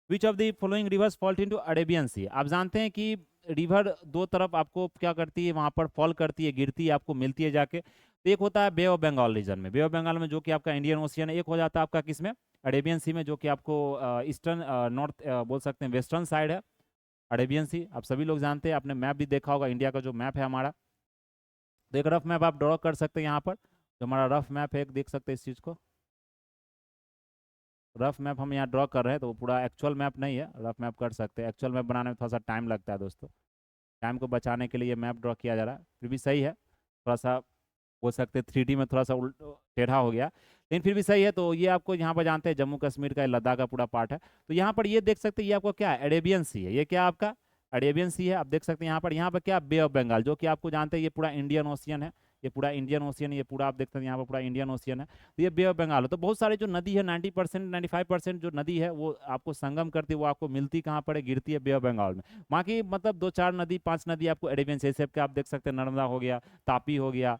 which of the following rivers falls into Arabian sea. आप जानते हैं कि रिवर दो तरफ आपको क्या करती है, वहाँ पर फॉल करती है, गिरती है, आपको मिलती है जाके, तो एक होता है बे ऑफ बंगाल रीजन में, बे ऑफ बंगाल में जो कि आपका इंडियन ओशियन है, एक हो जाता है आपका किसमें, अरेबियन सी में, जो कि आपको ईस्टर्न नॉर्थ बोल सकते हैं वेस्टर्न साइड है अरेबियन सी। आप सभी लोग जानते हैं, आपने मैप भी देखा होगा, इंडिया का जो मैप है हमारा, तो एक रफ मैप आप ड्रॉ कर सकते हैं यहाँ पर, जो हमारा रफ मैप है, एक देख सकते हैं इस चीज़ को, रफ मैप हम यहाँ ड्रॉ कर रहे हैं, तो वो पूरा एक्चुअल मैप नहीं है, रफ मैप कर सकते हैं, एक्चुअल मैप बनाने में थोड़ा सा टाइम लगता है दोस्तों, टाइम को बचाने के लिए ये मैप ड्रॉ किया जा रहा है, फिर भी सही है, थोड़ा सा बोल सकते हैं 3D में थोड़ा सा उल्ट टेढ़ा हो गया, लेकिन फिर भी सही है। तो ये आपको यहाँ पर जानते हैं जम्मू कश्मीर का लद्दाख का पूरा पार्ट है, तो यहाँ पर ये देख सकते हैं, ये आपको क्या है, अरेबियन सी है, ये क्या आपका अरेबियन सी है, आप देख सकते हैं यहाँ पर क्या, बे ऑफ बंगाल, जो कि आपको जानते हैं ये पूरा इंडियन ओशियन है, ये पूरा इंडियन ओशियन, ये पूरा आप देखते हैं यहाँ पर पूरा इंडियन ओशियन है, तो ये बे ऑफ बंगाल है। तो बहुत सारे जो नदी है 90% 95% जो नदी है वो आपको संगम करती है, वो आपको मिलती कहाँ पर है, गिरती है बे ऑफ बंगाल में। बाकी मतलब 2-4 नदी 5 नदी आपको अरेबियन सी के आप देख सकते हैं, नर्मदा हो गया, तापी हो गया,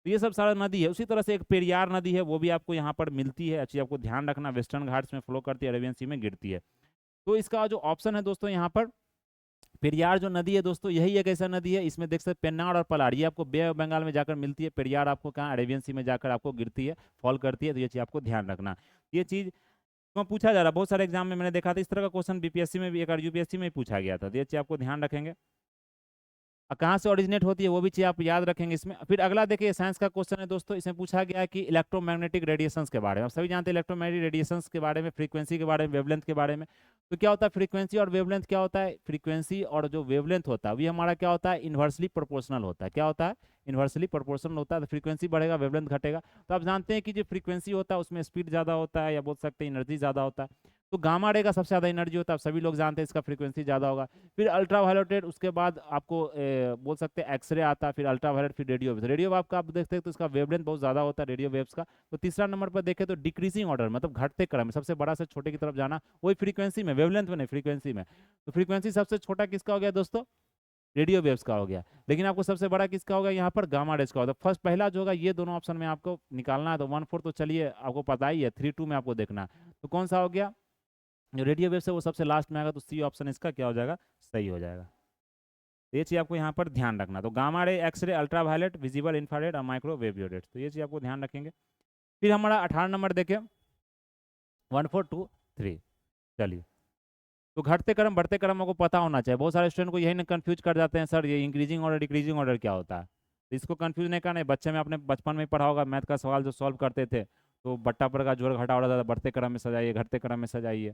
तो ये सब सारा नदी है। उसी तरह से एक पेरियार नदी है, वो भी आपको यहाँ पर मिलती है, अच्छी आपको ध्यान रखना, वेस्टर्न घाट्स में फ्लो करती है, अरेबियन सी में गिरती है। तो इसका जो ऑप्शन है दोस्तों यहाँ पर, पेरियार जो नदी है दोस्तों, यही एक ऐसा नदी है, इसमें देख सकते हैं पेन्नार और पलार, ये आपको बे ऑफ बंगाल में जाकर मिलती है, पेरियार आपको कहाँ, अरेबियन सी में जाकर आपको गिरती है, फॉल करती है, तो ये चीज़ आपको ध्यान रखना। ये चीज़ तो पूछा जा रहा है बहुत सारे एग्जाम में, मैंने देखा था इस तरह का क्वेश्चन बीपीएससी में भी, एक यूपीएससी में भी पूछा गया था, तो ये चीज़ आपको ध्यान रखेंगे। कहाँ से ओरिजिनेट होती है वो भी चीज़ आप याद रखेंगे इसमें। फिर अगला देखिए साइंस का क्वेश्चन है दोस्तों, इसमें पूछा गया है कि इलेक्ट्रोमैग्नेटिक रेडिएशंस के बारे में, आप सभी जानते हैं इलेक्ट्रोमैग्नेटिक रेडिएशंस के बारे में, फ्रीक्वेंसी के बारे में, वेवलेंथ के बारे में। तो क्या होता है फ्रीक्वेंसी और वेवलेंथ, क्या होता है फ्रीक्वेंसी और जो वेवलेंथ होता है वो हमारा क्या होता है, इन्वर्सली प्रोपोर्शनल होता है, क्या होता है, इन्वर्सली प्रोपोर्शनल होता है। तो फ्रीक्वेंसी बढ़ेगा वेवलेंथ घटेगा, तो आप जानते हैं कि जो फ्रीक्वेंसी होता है उसमें स्पीड ज़्यादा होता है, या बोल सकते हैं एनर्जी ज़्यादा होता है, तो गामा रे का सबसे ज़्यादा एनर्जी होता है, आप सभी लोग जानते हैं इसका फ्रीक्वेंसी ज़्यादा होगा। फिर अल्ट्रा वायलेट, उसके बाद आपको बोल सकते हैं एक्सरे आता है, फिर अल्ट्रा वायलेट, फिर रेडियो वेव, रेडियो वेव का आप देखते हैं तो इसका वेवलेंथ बहुत ज़्यादा होता है रेडियो वेव्स का। तो तीसरा नंबर पर देखें तो डिक्रीजिंग ऑर्डर, मतलब घटते क्रम में, सबसे बड़ा से छोटे की तरफ जाना, वही फ्रीक्वेंसी में, वेवलेंथ में नहीं, फ्रीक्वेंसी में। तो फ्रीक्वेंसी सबसे छोटा किसका हो गया दोस्तों, रेडियो वेव्स का हो गया, लेकिन आपको सबसे बड़ा किसका होगा यहाँ पर, गामा रेज का होगा। फर्स्ट पहला जो होगा, ये दोनों ऑप्शन में आपको निकालना है, तो 1/4 तो चलिए आपको पता ही है, 3/2 में आपको देखना है, तो कौन सा हो गया, जो रेडियो वेव से वो सबसे लास्ट में आएगा, तो सी ऑप्शन इसका क्या हो जाएगा, सही हो जाएगा। तो ये चीज़ आपको यहाँ पर ध्यान रखना, तो gamma ray, x ray, ultraviolet, visible infrared और माइक्रोवेव यूनिट्स, तो ये चीज़ आपको ध्यान रखेंगे। फिर हमारा 18 नंबर देखें, 1/4 2 3, चलिए। तो घटते क्रम बढ़ते क्रम आपको पता होना चाहिए, बहुत सारे स्टूडेंट को यही ना कंफ्यूज कर जाते हैं, सर ये इंक्रीजिंग ऑर्डर डिक्रीजिंग ऑर्डर क्या होता है, तो इसको कंफ्यूज नहीं करना है, बच्चे में अपने बचपन में पढ़ा होगा, मैथ का सवाल जो सॉल्व करते थे, तो बट्टा पर का जोड़ घटा उड़ा था, बढ़ते क्रम में सजाइए, घटते क्रम में सजाइए।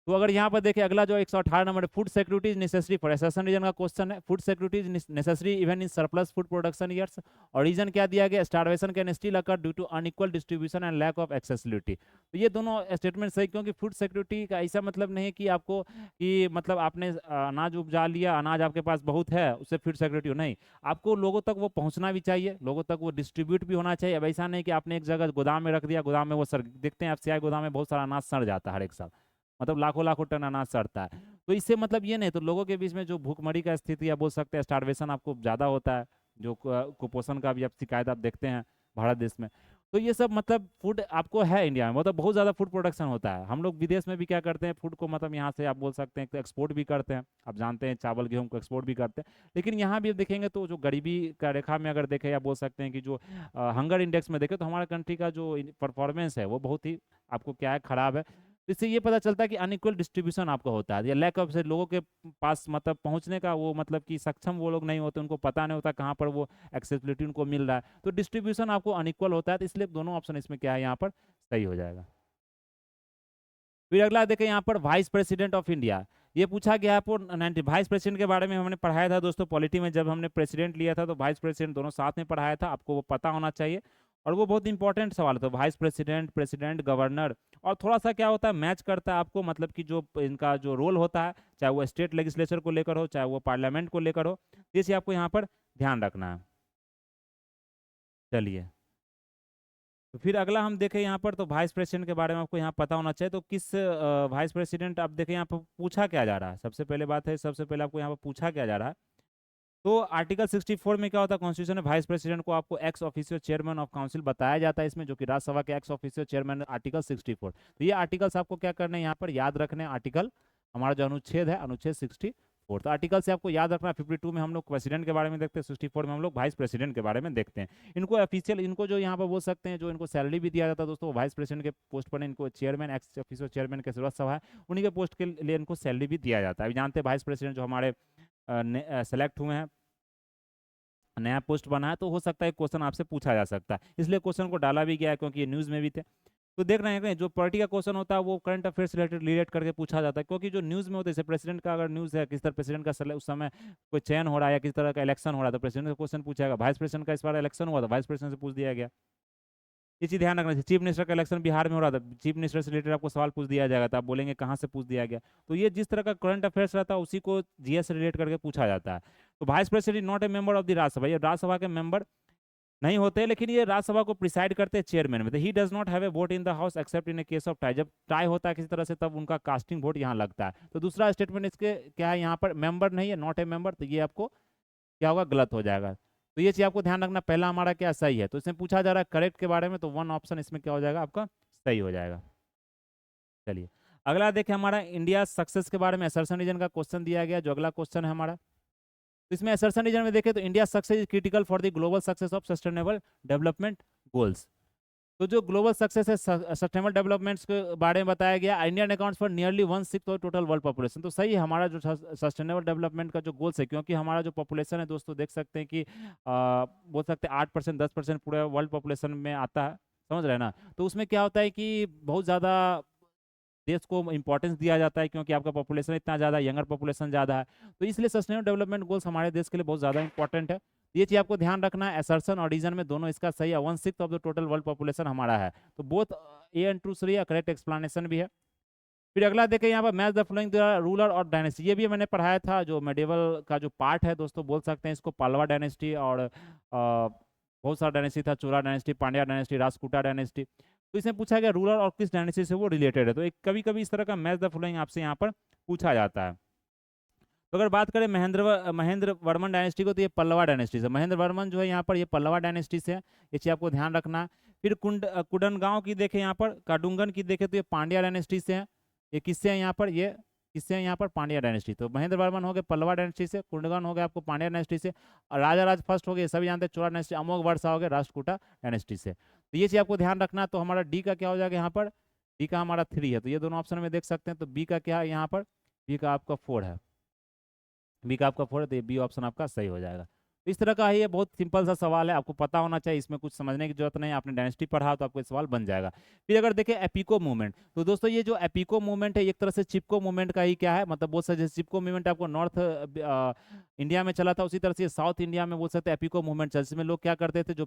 तो अगर यहाँ पर देखिए अगला जो 118 number, food security is necessary for assertion reason का क्वेश्चन है, food security is necessary even in surplus food production years, और रीजन क्या दिया गया, starvation can still occur due to unequal distribution and lack of accessibility. तो ये दोनों statement सही, क्योंकि फूड सिक्योरिटी का ऐसा मतलब नहीं है कि आपको कि मतलब आपने अनाज उपजा लिया, अनाज आपके पास बहुत है, उससे फूड सिक्योरिटी हो, नहीं, आपको लोगों तक वो पहुंचना भी चाहिए, लोगों तक वो डिस्ट्रीब्यूट भी होना चाहिए। अब ऐसा नहीं कि आपने एक जगह गोदाम में रख दिया, गोदाम में वो सर, देखते हैं एफसीआई गोदाम में बहुत सारा अनाज सड़ जाता है हर एक साल, मतलब लाखों लाखों टन अनाज सड़ता है। तो इससे मतलब ये नहीं, तो लोगों के बीच में जो भूखमरी का स्थिति या बोल सकते हैं स्टारवेशन आपको ज़्यादा होता है, जो कुपोषण का भी आप शिकायत आप देखते हैं भारत देश में। तो ये सब मतलब फूड आपको है इंडिया में, मतलब बहुत ज़्यादा फूड प्रोडक्शन होता है। हम लोग विदेश में भी क्या करते हैं, फूड को मतलब यहाँ से आप बोल सकते हैं तो एक्सपोर्ट भी करते हैं, आप जानते हैं चावल गेहूँ को एक्सपोर्ट भी करते हैं। लेकिन यहाँ भी देखेंगे तो जो गरीबी का रेखा में अगर देखें, या बोल सकते हैं कि जो हंगर इंडेक्स में देखें, तो हमारा कंट्री का जो परफॉर्मेंस है वो बहुत ही आपको क्या है, खराब है। तो इससे ये पता चलता है कि अनइक्वल डिस्ट्रीब्यूशन आपका होता है, या लैक ऑफ से लोगों के पास मतलब पहुंचने का वो मतलब कि सक्षम वो लोग नहीं होते, उनको पता नहीं होता कहाँ पर वो एक्सेसिबिलिटी उनको मिल रहा है, तो डिस्ट्रीब्यूशन आपको अनइक्वल होता है, तो इसलिए दोनों ऑप्शन इसमें क्या है यहाँ पर सही हो जाएगा। फिर अगला देखें यहाँ पर वाइस प्रेसिडेंट ऑफ इंडिया, ये पूछा गया है आपको 90 वाइस प्रेसिडेंट के बारे में हमने पढ़ाया था दोस्तों पॉलिटी में, जब हमने प्रेसिडेंट लिया था तो वाइस प्रेसिडेंट दोनों साथ में पढ़ाया था, आपको वो पता होना चाहिए, और वो बहुत इंपॉर्टेंट सवाल है। तो वाइस प्रेसिडेंट, प्रेसिडेंट, गवर्नर, और थोड़ा सा क्या होता है मैच करता है आपको, मतलब कि जो इनका जो रोल होता है, चाहे वो स्टेट लेजिस्लेचर को लेकर हो, चाहे वो पार्लियामेंट को लेकर हो, ये चीज़ आपको यहाँ पर ध्यान रखना है। चलिए तो फिर अगला हम देखें यहाँ पर, तो वाइस प्रेसिडेंट के बारे में आपको यहाँ पता होना चाहिए। तो किस वाइस प्रेसिडेंट आप देखें यहाँ पर पूछा क्या जा रहा है, सबसे पहले बात है, सबसे पहले आपको यहाँ पर पूछा क्या जा रहा है। तो आर्टिकल 64 में क्या होता है, कॉन्स्टिट्यूशन में वाइस प्रेसिडेंट को आपको ex officio chairman of council बताया जाता है इसमें, जो कि राज्यसभा के एक्स ऑफिशियो चेयरमैन, आर्टिकल 64। तो ये आर्टिकल्स आपको क्या करना है यहाँ पर याद रखने, आर्टिकल हमारा जो अनुच्छेद है, अनुच्छेद 64। तो आर्टिकल से आपको याद रखना, 52 में हम लोग प्रेसिडेंट के बारे में देखते हैं, 64 में हम लोग वाइस प्रेसिडेंट के बारे में देखते हैं। इनको ऑफिशियल, इनको जो यहाँ पर बोल सकते हैं, जो इनको सैलरी भी दिया जाता है दोस्तों, वाइस प्रेसिडेंट के पोस्ट पर इनको चेयरमैन, एक्स ऑफिशियो चेयरमैन के राज्यसभा है, उन्हीं के पोस्ट के लिए इनको सैलरी भी दिया जाता है। अभी जानते हैं वाइस प्रेसिडेंट जो हमारे सेलेक्ट हुए हैं, नया पोस्ट बना है, तो हो सकता है क्वेश्चन आपसे पूछा जा सकता है, इसलिए क्वेश्चन को डाला भी गया है, क्योंकि ये न्यूज़ में भी थे। तो देख रहे हैं कि जो पार्टी का क्वेश्चन होता है वो करंट अफेयर्स रिलेट करके पूछा जाता है, क्योंकि जो न्यूज़ में होता है, जैसे प्रेसिडेंट का अगर न्यूज़ है, किस तरह प्रेसिडेंट का उस समय कोई चयन हो रहा है या किस तरह का इलेक्शन हो रहा है, तो प्रेसिडेंट का क्वेश्चन पूछाएगा। वाइस प्रेसिडेंट का इस बार इलेक्शन हुआ था, वाइस प्रेसिडेंट से पूछ दिया गया। ये चीज़ ध्यान रखना चाहिए। चीफ मिनिस्टर का इलेक्शन बिहार में हो रहा था, चीफ मिनिस्टर से रिलेटेड आपको सवाल पूछ दिया जाएगा, तो आप बोलेंगे कहाँ से पूछ दिया गया। तो ये जिस तरह का करंट अफेयर्स रहता है उसी को जीएस से रिलेट करके पूछा जाता है। तो vice president not a member of the Rajya Sabha, ये राज्यसभा के मेंबर नहीं होते, लेकिन ये राज्यसभा को प्रिसाइड करते हैं चेयरमैन में। He does not have a vote in the house accept in A case of tie, जब टाई होता है किसी तरह से तब उनका कास्टिंग वोट यहाँ लगता है। तो दूसरा स्टेटमेंट इसके क्या है, यहाँ पर मेंबर नहीं है, नॉट ए मेंबर, तो ये आपको क्या होगा, गलत हो जाएगा। तो ये चीज आपको ध्यान रखना, पहला हमारा क्या सही है, तो इसमें पूछा जा रहा है करेक्ट के बारे में, तो वन ऑप्शन इसमें क्या हो जाएगा, आपका सही हो जाएगा। चलिए अगला देखें, हमारा इंडिया सक्सेस के बारे में असर्शन रीजन का क्वेश्चन दिया गया, जो अगला क्वेश्चन है हमारा। तो इसमें असर्शन रीजन में देखें तो India success is critical for the global success of sustainable development goals. तो जो ग्लोबल सक्सेस है, सस्टेनेबल डेवलपमेंट्स के बारे में बताया गया, Indian accounts for nearly 1/6 of total world population. तो सही है, हमारा जो सस्टेनेबल डेवलपमेंट का जो गोल्स है, क्योंकि हमारा जो पॉपुलेशन है दोस्तों, देख सकते हैं कि बोल सकते हैं 8%, 10% पूरे वर्ल्ड पॉपुलेशन में आता है, समझ रहे हैं ना। तो उसमें क्या होता है कि बहुत ज़्यादा देश को इंपॉर्टेंस दिया जाता है, क्योंकि आपका पॉपुलेशन इतना ज़्यादा, यंगर पॉपुलेशन ज़्यादा है, तो इसलिए सस्टेनेबल डेवलपमेंट गोल्स हमारे देश के लिए बहुत ज़्यादा इंपॉर्टेंट है। ये चीज़ आपको ध्यान रखना है, असर्शन और रीजन में दोनों इसका सही है, 1/6 of the total world population हमारा है, तो बोथ ए एंड ट्रू सही है, करेक्ट एक्सप्लेनेशन भी है। फिर अगला देखें यहाँ पर, मैच द फॉलोइंग रूलर और डायनेस्टी, ये भी मैंने पढ़ाया था, जो मेडिवल का जो पार्ट है दोस्तों, बोल सकते हैं इसको पल्लवा डायनेस्टी, और बहुत सारा डायनेस्टी था, चोला डायनेस्टी, पांड्या डायनेस्टी, राजपूता डायनेस्टी। तो इसमें पूछा गया रूलर और किस डायनेस्टी से वो रिलेटेड है, तो एक कभी कभी इस तरह का मैच द फॉलोइंग आपसे यहाँ पर पूछा जाता है। तो अगर बात करें महेंद्र वर्मन डायनेस्टी को, तो ये पल्लवा डायनेस्टी से, महेंद्र वर्मन जो है यहाँ पर, ये पल्लवा डायनेस्टी से है, ये चीज़ आपको ध्यान रखना है। फिर कुंडनगांव की देखें यहाँ पर, काडुंगन की देखें तो ये पांड्या डायनेस्टी से है। ये किससे है यहाँ पर, ये किससे है यहाँ पर, पांड्या डायनेस्टी। तो महेंद्र वर्मन हो गए पल्लवा डायनेस्टी से, कुंडगन हो गया आपको पांड्या डायनेस्टी से, और राजा राज फर्स्ट हो गए, सभी जानते हैं, चोला डायनेस्टी, अमोघ वर्षा हो गए राष्ट्रकूटा डायनेस्टी से। तो ये चीज़ आपको ध्यान रखना। तो हमारा डी का क्या हो जाएगा यहाँ पर, डी का हमारा 3 है, तो ये दोनों ऑप्शन में देख सकते हैं। तो बी का क्या है यहाँ पर, बी का आपका 4 है, बी का आपका 4 है, तो ये बी ऑप्शन आपका सही हो जाएगा। तो इस तरह का है, ये बहुत सिंपल सा सवाल है, आपको पता होना चाहिए, इसमें कुछ समझने की जरूरत नहीं है, आपने डायनेस्टी पढ़ा तो आपको सवाल बन जाएगा। फिर अगर देखें एपिको मूवमेंट, तो दोस्तों ये जो एपिको मूवमेंट है, एक तरह से चिपको मूवमेंट का ही क्या है, मतलब बोल सकते हैं चिपको मूवमेंट आपको नॉर्थ इंडिया में चला था, उसी तरह से साउथ इंडिया में बोल सकते हैं एपिको मूवमेंट चला, जिसमें लोग क्या करते थे, जो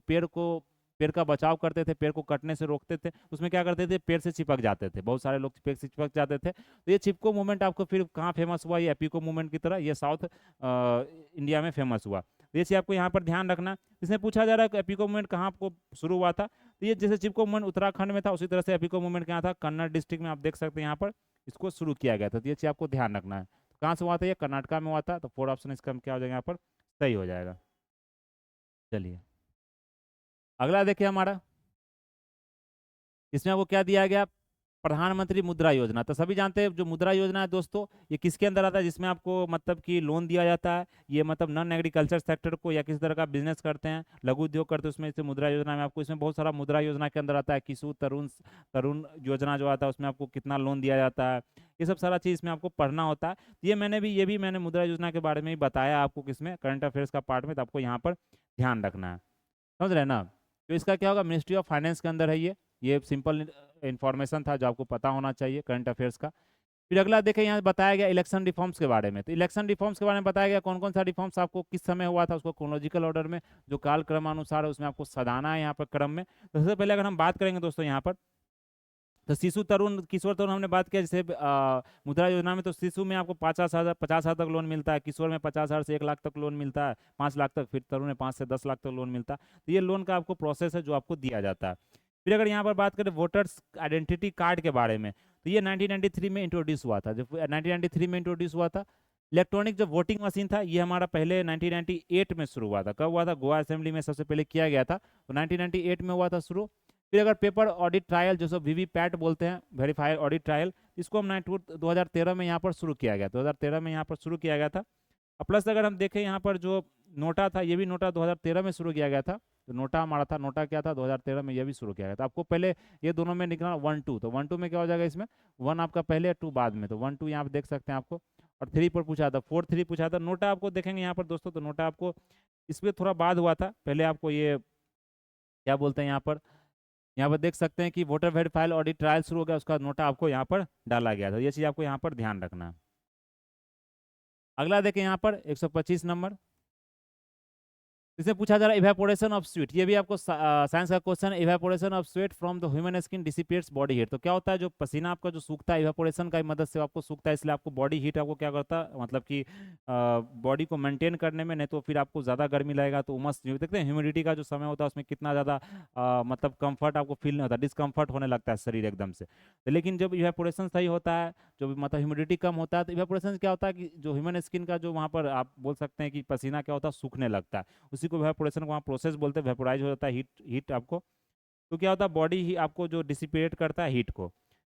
पेड़ का बचाव करते थे, पेड़ को कटने से रोकते थे, उसमें क्या करते थे, पेड़ से चिपक जाते थे, बहुत सारे लोग पेड़ से चिपक जाते थे। तो ये चिपको मूवमेंट आपको फिर कहाँ फेमस हुआ, ये एपिको मूवमेंट की तरह, ये साउथ इंडिया में फेमस हुआ। तो ये चीज़ आपको यहाँ पर ध्यान रखना। इसमें पूछा जा रहा है कि एपिको मूवमेंट कहाँ आपको शुरू हुआ था, तो ये जैसे चिपको मूवमेंट उत्तराखंड में था, उसी तरह से एपिको मूवमेंट कहाँ था, कन्नड़ डिस्ट्रिक्ट में, आप देख सकते हैं यहाँ पर इसको शुरू किया गया था। तो ये चीज़ आपको ध्यान रखना है, तो कहाँ से हुआ था, ये कर्नाटका में हुआ था। तो 4 ऑप्शन इसका क्या हो जाएगा यहाँ पर, सही हो जाएगा। चलिए अगला देखिए हमारा, इसमें आपको क्या दिया गया, प्रधानमंत्री मुद्रा योजना। तो सभी जानते हैं जो मुद्रा योजना है दोस्तों, ये किसके अंदर आता है, जिसमें आपको मतलब कि लोन दिया जाता है, ये मतलब नॉन एग्रीकल्चर सेक्टर को, या किसी तरह का बिजनेस करते हैं, लघु उद्योग करते हैं, उसमें इसे मुद्रा योजना में आपको, इसमें बहुत सारा मुद्रा योजना के अंदर आता है, किशोर तरुण तरुण योजना जो आता है, उसमें आपको कितना लोन दिया जाता है, ये सब सारा चीज़ इसमें आपको पढ़ना होता है। ये भी मैंने मुद्रा योजना के बारे में ही बताया आपको, किसमें, करंट अफेयर्स का पार्ट में, तो आपको यहाँ पर ध्यान रखना है, समझ रहे हैं ना। तो इसका क्या होगा, मिनिस्ट्री ऑफ फाइनेंस के अंदर है ये सिंपल इन्फॉर्मेशन था जो आपको पता होना चाहिए करंट अफेयर्स का। फिर अगला देखें, यहाँ बताया गया इलेक्शन रिफॉर्म्स के बारे में। तो इलेक्शन रिफॉर्म्स के बारे में बताया गया कौन कौन सा रिफॉर्म्स आपको किस समय हुआ था, उसको क्रोनोलॉजिकल ऑर्डर में, जो काल क्रमानुसार है उसमें आपको सदाना है यहाँ पर क्रम में। तो सबसे पहले अगर हम बात करेंगे दोस्तों यहाँ पर, तो शिशु तरुण किशोर तरुण हमने बात किया, जैसे मुद्रा योजना में तो शिशु में आपको 50,000 तक लोन मिलता है, किशोर में 50,000 से 1 लाख तक लोन मिलता है, 5 लाख तक, फिर तरुण में 5 से 10 लाख तक लोन मिलता है। तो ये लोन का आपको प्रोसेस है जो आपको दिया जाता है। फिर अगर यहाँ पर बात करें वोटर्स आइडेंटिटी कार्ड के बारे में, तो ये 1993 में इंट्रोड्यूस हुआ था। जब 1993 में इंट्रोड्यूस हुआ था, इलेक्ट्रॉनिक जो वोटिंग मशीन था ये हमारा पहले 1998 में शुरू हुआ था। कब हुआ था? गोवा असेंबली में सबसे पहले किया गया था, तो 1998 में हुआ था शुरू। फिर अगर पेपर ऑडिट ट्रायल, जो सब वीवीपैट बोलते हैं, वेरीफाइड ऑडिट ट्रायल, इसको हम 2013 में यहाँ पर शुरू किया गया, 2013 में यहाँ पर शुरू किया गया था। प्लस अगर हम देखें यहाँ पर जो नोटा था, ये भी नोटा 2013 में शुरू किया गया था। तो नोटा हमारा था, नोटा क्या था 2013 में, ये भी शुरू किया गया था। आपको पहले ये दोनों में निकलना 1 2, तो 1 2 में क्या हो जाएगा, इसमें 1 आपका पहले 2 बाद में, तो 1 2 यहाँ पे देख सकते हैं आपको। और 3 पर पूछा था, 4 3 पूछा था। नोटा आपको देखेंगे यहाँ पर दोस्तों, तो नोटा आपको इसमें थोड़ा बाद हुआ था। पहले आपको ये क्या बोलते हैं यहाँ पर देख सकते हैं कि वोटर वेरीफाइड ऑडिट ट्रायल शुरू हो गया, उसका नोटा आपको यहाँ पर डाला गया था। ये चीज़ आपको यहाँ पर ध्यान रखना है। अगला देखें यहाँ पर 125 नंबर, इसमें पूछा जा रहा है इवेपोरेशन ऑफ स्वेट। ये भी आपको साइंस का क्वेश्चन है। Evaporation of sweat from the human skin dissipates body heat. तो क्या होता है, जो पसीना आपका जो सूखता है, इवेपोरेशन की मदद से आपको सूखता है, इसलिए आपको बॉडी हीट आपको क्या करता है, मतलब कि बॉडी को मेंटेन करने में, नहीं तो फिर आपको ज़्यादा गर्मी लगेगा तो उमस, देखते हैं ह्यूमिडिटी का जो समय होता है उसमें कितना ज़्यादा मतलब कंफर्ट आपको फील नहीं होता, डिस्कम्फर्ट होने लगता है शरीर एकदम से। तो लेकिन जब इवेपोरेशन सही होता है, जो मतलब ह्यूमिडिटी कम होता है, तो इवेपोरेशन क्या होता है कि जो ह्यूमन स्किन का जो वहाँ पर आप बोल सकते हैं कि पसीना क्या होता है, सूखने लगता है, उसी को इवेपोरेशन को वहाँ प्रोसेस बोलते हैं, वेपोराइज हो जाता है हीट आपको। तो क्या होता है, बॉडी ही आपको जो डिसिपेट करता है हीट को।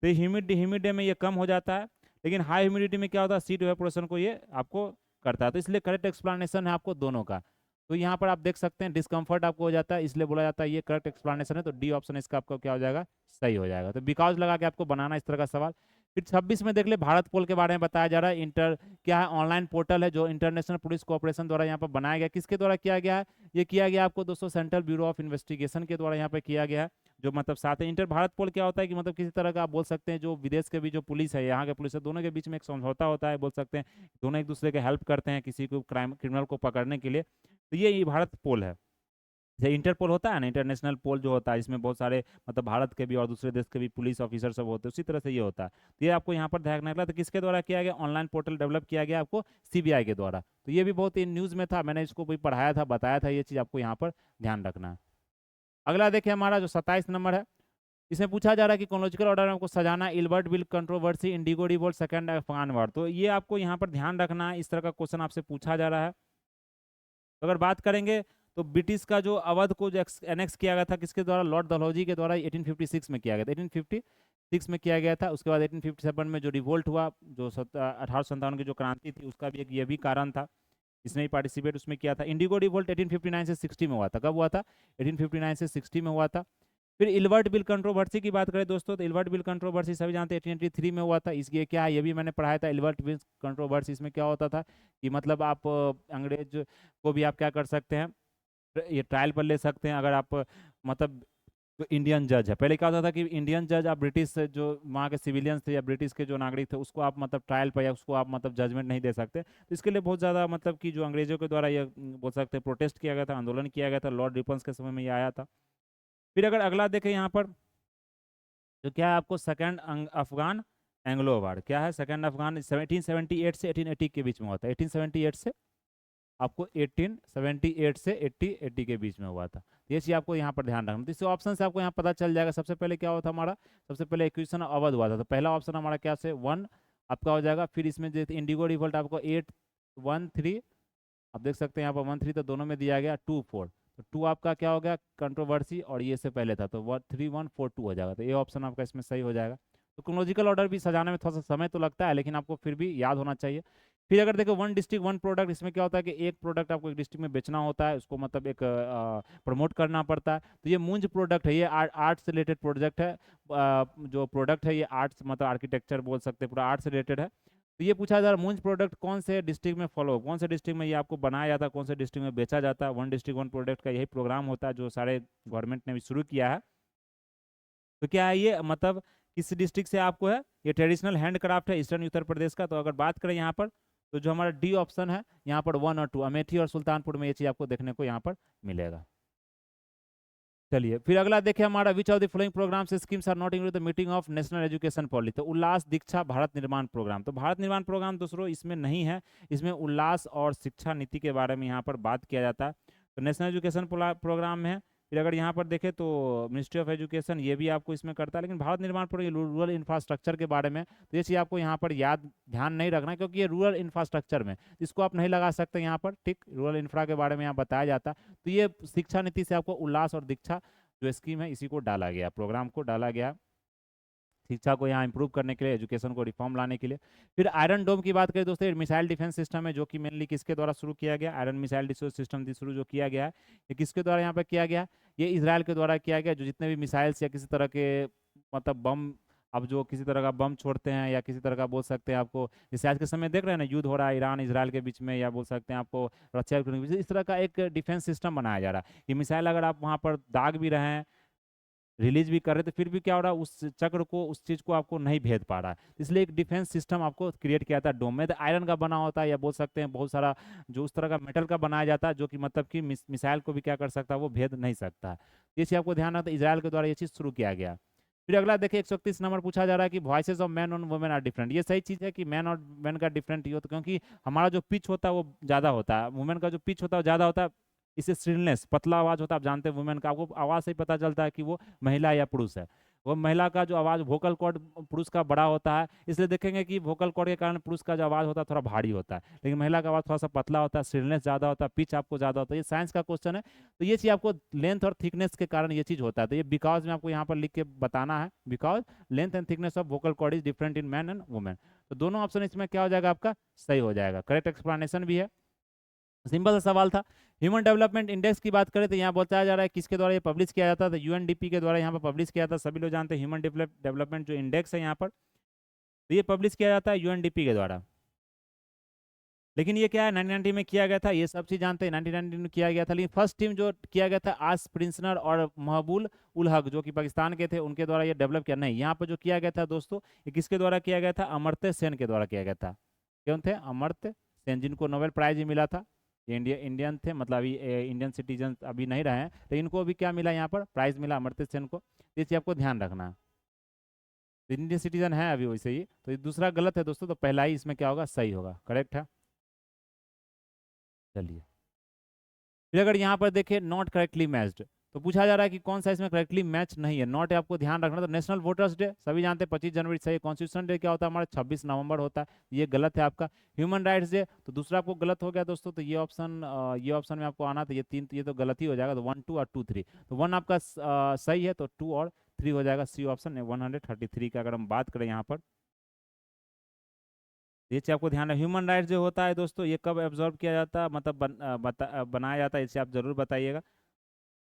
तो ह्यूमिड में ये कम हो जाता है, लेकिन हाई ह्यूमिडिटी में क्या होता है, हीट इवेपोरेशन को ये आपको करता है। तो इसलिए करेक्ट एक्सप्लेनेशन है आपको दोनों का। तो यहाँ पर आप देख सकते हैं डिस्कम्फर्ट आपको हो जाता है, इसलिए बोला जाता है ये करेक्ट एक्सप्लेनेशन है। तो डी ऑप्शन इसका आपको क्या हो जाएगा, सही हो जाएगा। तो बिकॉज लगा के आपको बनाना इस तरह का सवाल। फिर 26 में देख ले, भारत पोल के बारे में बताया जा रहा है। क्या है, ऑनलाइन पोर्टल है जो इंटरनेशनल पुलिस कोऑपरेशन द्वारा यहाँ पर बनाया गया। किसके द्वारा किया गया है? ये किया गया आपको दोस्तों सेंट्रल ब्यूरो ऑफ इन्वेस्टिगेशन के द्वारा यहाँ पे किया गया है। जो मतलब साथ इंटर भारत पोल क्या होता है कि मतलब किसी तरह का आप बोल सकते हैं, जो विदेश के भी जो पुलिस है, यहाँ के पुलिस है, दोनों के बीच में एक समझौता होता है, बोल सकते हैं दोनों एक दूसरे के हेल्प करते हैं किसी को क्रिमिनल को पकड़ने के लिए। तो ये भारत पोल है। जैसे इंटरपोल होता है ना, इंटरनेशनल पोल जो होता है, इसमें बहुत सारे मतलब भारत के भी और दूसरे देश के भी पुलिस ऑफिसर सब होते हैं, उसी तरह से ये होता है। तो ये आपको यहाँ पर ध्यान रखना। तो किसके द्वारा किया गया? ऑनलाइन पोर्टल डेवलप किया गया आपको सीबीआई के द्वारा। तो ये भी बहुत ही न्यूज़ में था, मैंने इसको भी पढ़ाया था, बताया था, ये चीज़ आपको यहाँ पर ध्यान रखना है। अगला देखिए हमारा जो 27 नंबर है, इसमें पूछा जा रहा है कि क्रोनोलॉजिकल ऑर्डर में आपको सजाना, Ilbert bill controversy, indigo revolt, second Afghan war. तो ये आपको यहाँ पर ध्यान रखना है, इस तरह का क्वेश्चन आपसे पूछा जा रहा है। तो अगर बात करेंगे तो ब्रिटिश का जो अवध को जो एनेक्स किया गया था, किसके द्वारा? लॉर्ड डलहौजी के द्वारा 1856 में किया गया था, 1856 में किया गया था। उसके बाद 1857 में जो रिवोल्ट हुआ, जो 1857 की जो क्रांति थी, उसका भी एक ये भी कारण था, इसने भी पार्टिसिपेट उसमें किया था। इंडिगो रिवोल्ट 1859 से 60 में हुआ था। कब हुआ था? 1859 से 60 में हुआ था। फिर इल्बर्ट बिल कंट्रोवर्सी की बात करें दोस्तों, तो इल्बर्ट बिल कंट्रोवर्सी सभी जानते हैं 1883 में हुआ था। इसलिए क्या है, ये भी मैंने पढ़ाया था। इल्बर्ट बिल कंट्रोवर्सी, इसमें क्या होता था कि मतलब आप अंग्रेज को भी आप क्या कर सकते हैं, ये ट्रायल पर ले सकते हैं। अगर आप मतलब तो इंडियन जज है, पहले क्या होता था कि इंडियन जज आप ब्रिटिश जो वहाँ के सिविलियंस थे या ब्रिटिश के जो नागरिक थे, उसको आप मतलब ट्रायल पर या उसको आप मतलब जजमेंट नहीं दे सकते। तो इसके लिए बहुत ज़्यादा मतलब कि जो अंग्रेजों के द्वारा ये बोल सकते हैं प्रोटेस्ट किया गया था, आंदोलन किया गया था, लॉर्ड रिपन्स के समय में ये आया था। फिर अगर अगला देखें यहाँ पर, तो क्या है आपको सेकेंड अफगान एंग्लो वार। क्या है? सेकेंड अफगान 1778 से 1880 के बीच में हुआ था। 1878 से आपको 1878 से 80 के बीच में हुआ था। तो ये चीज़ आपको यहाँ पर ध्यान रखना। तो इस ऑप्शन से आपको यहाँ पता चल जाएगा। सबसे पहले क्या हुआ था हमारा, सबसे पहले एक्विजिशन अवध हुआ था। तो पहला ऑप्शन हमारा क्या से 1 आपका हो जाएगा। फिर इसमें जो इंडिगो रिवोल्ट आपको 813, आप देख सकते हैं यहाँ पर 13 तो दोनों में दिया गया 24। तो 2 आपका क्या हो गया, कंट्रोवर्सी, और ये से पहले था, तो 3142 हो जाएगा। तो ये ऑप्शन आपका इसमें सही हो जाएगा। तो क्रोनोलॉजिकल ऑर्डर भी सजाने में थोड़ा सा समय तो लगता है, लेकिन आपको फिर भी याद होना चाहिए। फिर अगर देखो 1 डिस्ट्रिक्ट 1 प्रोडक्ट, इसमें क्या होता है कि एक प्रोडक्ट आपको एक डिस्ट्रिक्ट में बेचना होता है, उसको मतलब एक प्रमोट करना पड़ता है। तो ये मूंज प्रोडक्ट है, ये आर्ट से रिलेटेड प्रोजेक्ट है। जो प्रोडक्ट है ये आर्ट्स मतलब आर्किटेक्चर बोल सकते हैं, पूरा आर्ट से रिलेटेड है। तो ये पूछा जा रहा है मूंज प्रोडक्ट कौन से डिस्ट्रिक्ट में फॉलो, कौन से डिस्ट्रिक्ट में ये आपको बनाया जाता है, कौन से डिस्ट्रिक्ट में बेचा जाता है। 1 डिस्ट्रिक्ट 1 प्रोडक्ट का यही प्रोग्राम होता है जो सारे गवर्नमेंट ने भी शुरू किया है। तो क्या है ये मतलब किस डिस्ट्रिक्ट से आपको है, ये ट्रेडिशनल हैंडक्राफ्ट है ईस्टर्न उत्तर प्रदेश का। तो अगर बात करें यहाँ पर, तो जो हमारा डी ऑप्शन है यहाँ पर 1 और 2 अमेठी और सुल्तानपुर में ये चीज़ आपको देखने को यहाँ पर मिलेगा। चलिए फिर अगला देखिए हमारा, which of the following programmes schemes are not included the meeting of national education policy. तो उल्लास दीक्षा भारत निर्माण प्रोग्राम, तो भारत निर्माण प्रोग्राम दूसरों इसमें नहीं है। इसमें उल्लास और शिक्षा नीति के बारे में यहाँ पर बात किया जाता है। तो नेशनल एजुकेशन प्रोग्राम में है, फिर अगर यहाँ पर देखें तो मिनिस्ट्री ऑफ एजुकेशन ये भी आपको इसमें करता है, लेकिन भारत निर्माण पर रूरल इंफ्रास्ट्रक्चर के बारे में, तो ये चीज़ आपको यहाँ पर याद ध्यान नहीं रखना है, क्योंकि ये रूरल इंफ्रास्ट्रक्चर में इसको आप नहीं लगा सकते यहाँ पर, ठीक। रूरल इंफ्रा के बारे में यहाँ बताया जाता है। तो ये शिक्षा नीति से आपको उल्लास और दीक्षा जो स्कीम है इसी को डाला गया, प्रोग्राम को डाला गया शिक्षा को यहाँ इंप्रूव करने के लिए, एजुकेशन को रिफॉर्म लाने के लिए। फिर आयरन डोम की बात करें दोस्तों, ये मिसाइल डिफेंस सिस्टम है जो कि मेनली किसके द्वारा शुरू किया गया, आयरन मिसाइल डिफेंस सिस्टम शुरू जो किया गया है ये किसके द्वारा यहाँ पर किया गया, ये इजराइल के द्वारा किया गया। जो जितने भी मिसाइल्स या किसी तरह के मतलब बम, अब जो किसी तरह का बम छोड़ते हैं या किसी तरह का बोल सकते हैं आपको, जैसे आज के समय देख रहे हैं ना युद्ध हो रहा है ईरान इजराइल के बीच में, या बोल सकते हैं आपको रशिया के बीच, इस तरह का एक डिफेंस सिस्टम बनाया जा रहा है कि मिसाइल अगर आप वहाँ पर दाग भी रहे हैं, रिलीज भी कर रहे, तो फिर भी क्या हो रहा है, उस चक्र को, उस चीज को आपको नहीं भेद पा रहा है। इसलिए एक डिफेंस सिस्टम आपको क्रिएट किया था डोम में। तो आयरन का बना होता है, या बोल सकते हैं बहुत सारा जो उस तरह का मेटल का बनाया जाता है जो कि मतलब कि मिसाइल को भी क्या कर सकता है, वो भेद नहीं सकता है। ये चीज आपको ध्यान रखना, इजराइल के द्वारा ये चीज शुरू किया गया। फिर अगला देखिए 131 नंबर पूछा जा रहा है कि वॉइसेस ऑफ मैन और वुमेन आर डिफरेंट। ये सही चीज़ है कि मैन और मैन का डिफरेंट ही होता है, क्योंकि हमारा जो पिच होता है वो ज़्यादा होता है, वुमेन का जो पिच होता है वो ज़्यादा होता है। इससे स्ट्रिलनेस, पतला आवाज़ होता है, आप जानते हैं वुमेन का, आपको आवाज़ से ही पता चलता है कि वो महिला या पुरुष है। वो महिला का जो आवाज़ वोकल कॉर्ड पुरुष का बड़ा होता है, इसलिए देखेंगे कि वोकल कॉर्ड के कारण पुरुष का जो आवाज़ होता है थोड़ा भारी होता है, लेकिन महिला का आवाज़ थोड़ा सा पतला होता है, स्ट्रिलनेस ज़्यादा होता है, पिच आपको ज़्यादा होता है। ये साइंस का क्वेश्चन है, तो ये चीज़ आपको लेंथ और थिकनेस के कारण ये चीज़ होता है। तो ये बिकॉज में आपको यहाँ पर लिख के बताना है, because length and thickness of vocal cord is different in man and women. तो दोनों ऑप्शन इसमें क्या हो जाएगा, आपका सही हो जाएगा, करेक्ट एक्सप्लेनेशन भी है। सिंपल सा सवाल था। ह्यूमन डेवलपमेंट इंडेक्स की बात करें तो यहाँ बताया जा रहा है किसके द्वारा ये पब्लिश किया जाता है, तो यूएनडीपी के द्वारा यहाँ पर पब्लिश किया जाता है। सभी लोग जानते हैं ह्यूमन डेवलपमेंट जो इंडेक्स है यहाँ पर, तो ये पब्लिश किया जाता है यूएनडीपी के द्वारा। लेकिन ये क्या है 1990 में किया गया था, ये सब चीज़ जानते हैं 1990 में किया गया था। लेकिन फर्स्ट टीम जो किया गया था आस प्रिंसनर और महबूल उल हक जो कि पाकिस्तान के थे, उनके द्वारा ये डेवलप किया नहीं। यहाँ पर जो किया गया था दोस्तों, ये किसके द्वारा किया गया था, अमर्त्य सेन के द्वारा किया गया था। कौन थे, अमर्त्य सेन, जिनको नोबेल प्राइज भी मिला था। ये इंडियन थे, मतलब अभी इंडियन सिटीजन अभी नहीं रहे हैं, लेकिन इनको भी क्या मिला यहाँ पर, प्राइज मिला अमर्त्य सेन को। ये चीज़ आपको ध्यान रखना है, इंडियन सिटीजन है अभी वैसे ही। तो ये दूसरा गलत है दोस्तों, तो पहला ही इसमें क्या होगा, सही होगा, करेक्ट है। चलिए फिर अगर यहाँ पर देखें नॉट करेक्टली मैच्ड, तो पूछा जा रहा है कि कौन सा इसमें करेक्टली मैच नहीं है। नॉट है, आपको ध्यान रखना। तो नेशनल वोटर्स डे सभी जानते हैं 25 जनवरी से, कॉन्स्टिट्यूशन डे क्या होता है हमारा 26 नवंबर होता है, ये गलत है आपका। ह्यूमन राइट्स डे, तो दूसरा आपको गलत हो गया दोस्तों, तो ये ऑप्शन में आपको आना था, ये तीन, तो ये तो गलत ही हो जाएगा। तो 1 2 और 2 3, तो 1 आपका सही है, तो 2 और 3 हो जाएगा, सी ऑप्शन 133 का अगर हम बात करें यहाँ पर। ये चीज आपको ध्यान है। ह्यूमन राइट्स जो होता है दोस्तों, ये कब एब्जॉर्व किया जाता है, मतलब बनाया जाता है, इसे आप जरूर बताइएगा।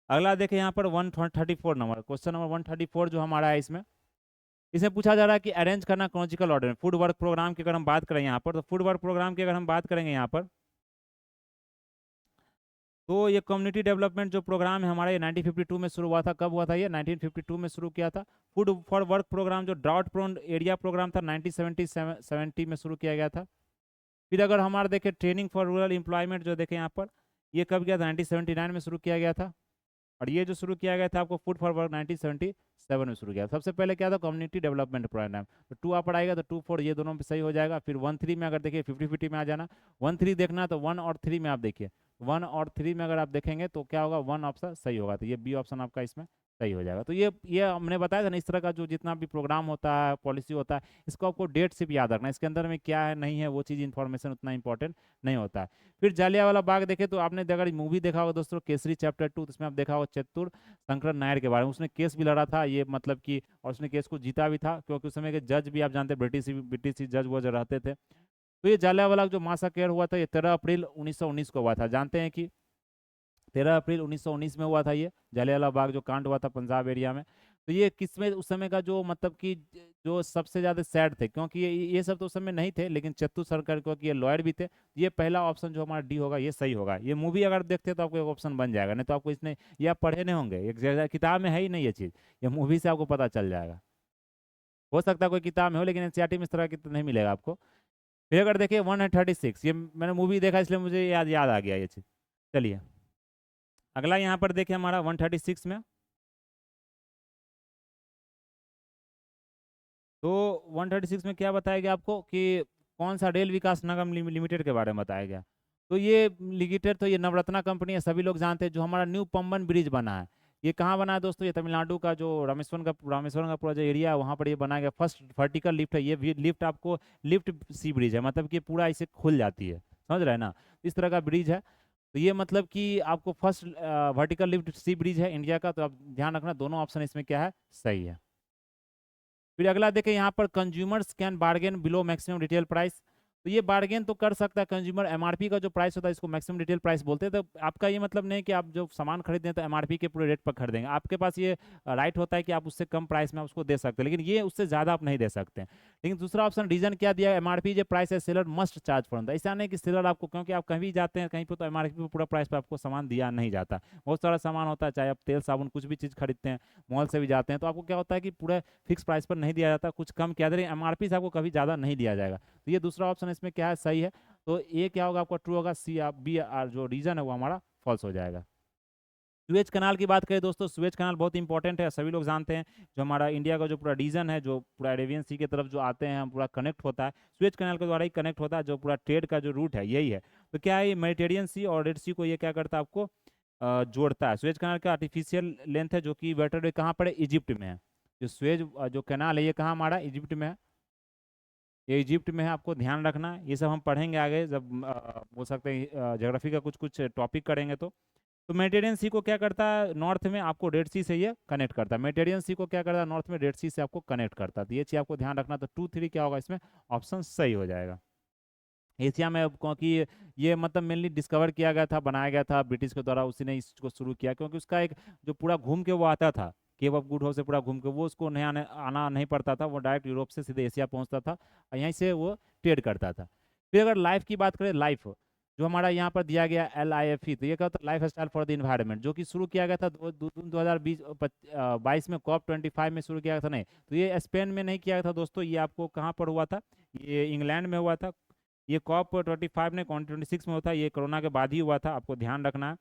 अगला देखें यहाँ पर 134 नंबर, क्वेश्चन नंबर 134 जो हमारा है इसमें पूछा जा रहा है कि अरेंज करना क्रोनोलॉजिकल ऑर्डर में। फूड वर्क प्रोग्राम की अगर हम बात करें यहाँ पर, तो फूड वर्क प्रोग्राम की अगर हम बात करेंगे यहाँ पर, तो ये कम्युनिटी डेवलपमेंट जो प्रोग्राम है हमारा, ये 1952 में शुरू हुआ था। कब हुआ था ये, 1952 में शुरू किया था। फूड फॉर वर्क प्रोग्राम जो ड्राउट प्रोन एरिया प्रोग्राम था 1970 में शुरू किया गया था। फिर अगर हमारा देखें ट्रेनिंग फॉर रूरल एम्प्लॉयमेंट जो देखें यहाँ पर, ये कब गया था, 1979 में शुरू किया गया था। और ये जो शुरू किया गया था आपको फूड फॉर वर्क 1977 में शुरू किया। सबसे पहले क्या था, कम्युनिटी डेवलपमेंट प्रोग्राम। तो 2 आप आएगा, तो 2 4 ये दोनों पे सही हो जाएगा। फिर 1 3 में अगर देखिए 50-50 में आ जाना, 1 3 देखना, तो 1 और 3 में आप देखिए, 1 और 3 में अगर आप देखेंगे तो क्या होगा, 1 ऑप्शन सही होगा। तो ये बी ऑप्शन आपका इसमें सही हो जाएगा। तो ये हमने बताया था ना, इस तरह का जो जितना भी प्रोग्राम होता है, पॉलिसी होता है, इसको आपको डेट सिर्फ याद रखना है, इसके अंदर में क्या है नहीं है वो चीज़ इन्फॉर्मेशन उतना इंपॉर्टेंट नहीं होता है। फिर जालियांवाला बाग देखे, तो आपने अगर मूवी देखा होगा दोस्तों केसरी चैप्टर 2, तो उसमें आप देखा होगा चतुर शंकर नायर के बारे में, उसने केस भी लड़ा था ये, मतलब कि, और उसने केस को जीता भी था, क्योंकि उस समय के जज भी आप जानते हैं ब्रिटिश जज वो जो रहते थे। तो ये जालियांवाला जो मासाकर हुआ था, ये 13 अप्रैल 1919 को हुआ था। जानते हैं कि 13 अप्रैल 1919 में हुआ था ये जालियांवाला बाग जो कांड हुआ था पंजाब एरिया में। तो ये किसमें उस समय का जो मतलब कि जो सबसे ज़्यादा सैड थे, क्योंकि ये सब तो उस समय नहीं थे, लेकिन चत्तू सरकार क्योंकि ये लॉयर भी थे। ये पहला ऑप्शन जो हमारा डी होगा ये सही होगा। ये मूवी अगर देखते तो आपको एक ऑप्शन बन जाएगा, नहीं तो आपको इसने, ये आप पढ़े नहीं होंगे, एक जगह किताब में है ही नहीं ये चीज़, ये मूवी से आपको पता चल जाएगा। हो सकता है कोई किताब में हो, लेकिन एनसीईआरटी में इस तरह की तो नहीं मिलेगा आपको। फिर अगर देखिए 136, ये मैंने मूवी देखा इसलिए मुझे याद याद आ गया ये चीज़। चलिए अगला यहाँ पर देखिए हमारा 136 में, तो 136 में क्या बताया गया आपको कि कौन सा रेल विकास निगम लिमिटेड के बारे में बताया गया। तो ये लिमिटेड, तो ये नवरत्ना कंपनी है, सभी लोग जानते हैं। जो हमारा न्यू पंबन ब्रिज बना है, ये कहाँ बना है दोस्तों? ये तमिलनाडु का जो रामेश्वरम का पूरा जो एरिया है वहाँ पर ये बनाया गया। फर्स्ट वर्टिकल लिफ्ट है ये भी। लिफ्ट आपको लिफ्ट सी ब्रिज है, मतलब कि पूरा ऐसे खुल जाती है, समझ रहे हैं ना? इस तरह का ब्रिज है। तो ये मतलब कि आपको फर्स्ट वर्टिकल लिफ्ट सी ब्रिज है इंडिया का। तो आप ध्यान रखना दोनों ऑप्शन इसमें क्या है, सही है। फिर अगला देखें यहाँ पर, consumers can bargain below maximum retail price. तो ये बार्गेन तो कर सकता है कंज्यूमर। एमआरपी का जो प्राइस होता है इसको मैक्सिमम रिटेल प्राइस बोलते हैं। तो आपका ये मतलब नहीं कि आप जो सामान खरीदते हैं तो एमआरपी के पूरे रेट पर खरीदेंगे। आपके पास ये राइट होता है कि आप उससे कम प्राइस में आप उसको दे सकते हैं, लेकिन ये उससे ज़्यादा आप नहीं दे सकते हैं। लेकिन दूसरा ऑप्शन रीजन क्या दिया है, एमआरपी जो प्राइस है seller must charge for the. ऐसा नहीं कि सेलर आपको, क्योंकि आप कहीं भी जाते हैं कहीं पर तो एमआरपी पर पूरा प्राइस पर आपको सामान दिया नहीं जाता। बहुत सारा सामान होता है, चाहे आप तेल साबुन कुछ भी चीज़ खरीदते हैं, मॉल से भी जाते हैं, तो आपको क्या होता है कि पूरा फिक्स प्राइस पर नहीं दिया जाता, कुछ कम किया जाता है। एमआरपी से आपको कभी ज़्यादा नहीं दिया जाएगा। तो ये दूसरा ऑप्शन इसमें क्या है, सही है। तो ए क्या होगा आपका, ट्रू होगा। सी आप बी आर जो रीजन है वो हमारा फॉल्स हो जाएगा। सुएज कनाल की बात करें दोस्तों, सुएज कनाल बहुत इंपॉर्टेंट है, सभी लोग जानते हैं। जो हमारा इंडिया का जो पूरा रीजन है, जो पूरा अरेबियन सी की तरफ जो आते हैं, हम पूरा कनेक्ट होता है सुएज कनाल के द्वारा ही कनेक्ट होता है। जो पूरा ट्रेड का जो रूट है यही है। तो क्या है, मेडिटेरियन सी और रेड सी को ये क्या करता है, आपको जोड़ता है। सुएज कनाल का आर्टिफिशियल लेंथ है जो कि वेटरडे कहाँ पर है, इजिप्ट में है। जो सुएज जो कनाल है ये कहाँ हमारा, इजिप्ट में है। ये इजिप्ट में है, आपको ध्यान रखना है। ये सब हम पढ़ेंगे आगे जब बोल सकते हैं ज्योग्राफी का कुछ कुछ टॉपिक करेंगे। तो मेडिटेरियन सी को क्या करता है, नॉर्थ में आपको रेड सी से ये कनेक्ट करता है। मेडिटेरियन सी को क्या करता है, नॉर्थ में रेड सी से आपको कनेक्ट करता है। तो ये चीज़ आपको ध्यान रखना। तो 2 3 क्या होगा इसमें, ऑप्शन सही हो जाएगा। एशिया में, क्योंकि ये मतलब मेनली डिस्कवर किया गया था, बनाया गया था ब्रिटिश के द्वारा, उसी ने इसको शुरू किया। क्योंकि उसका एक जो पूरा घूम के वो आता था, केप ऑफ गुड होप से पूरा घूम के, वो उसको नहीं आना नहीं पड़ता था। वो डायरेक्ट यूरोप से सीधे एशिया पहुंचता था और यहीं से वो ट्रेड करता था। फिर अगर लाइफ की बात करें, लाइफ जो हमारा यहाँ पर दिया गया LIFE, तो ये क्या होता है, life style for the environment, जो कि शुरू किया गया था 2022 में COP25 में शुरू किया गया था। नहीं, तो ये स्पेन में नहीं किया गया था दोस्तों, ये आपको कहाँ पर हुआ था, ये इंग्लैंड में हुआ था। ये COP25 ने COP26 में होता है, ये कोरोना के बाद ही हुआ था, आपको ध्यान रखना है।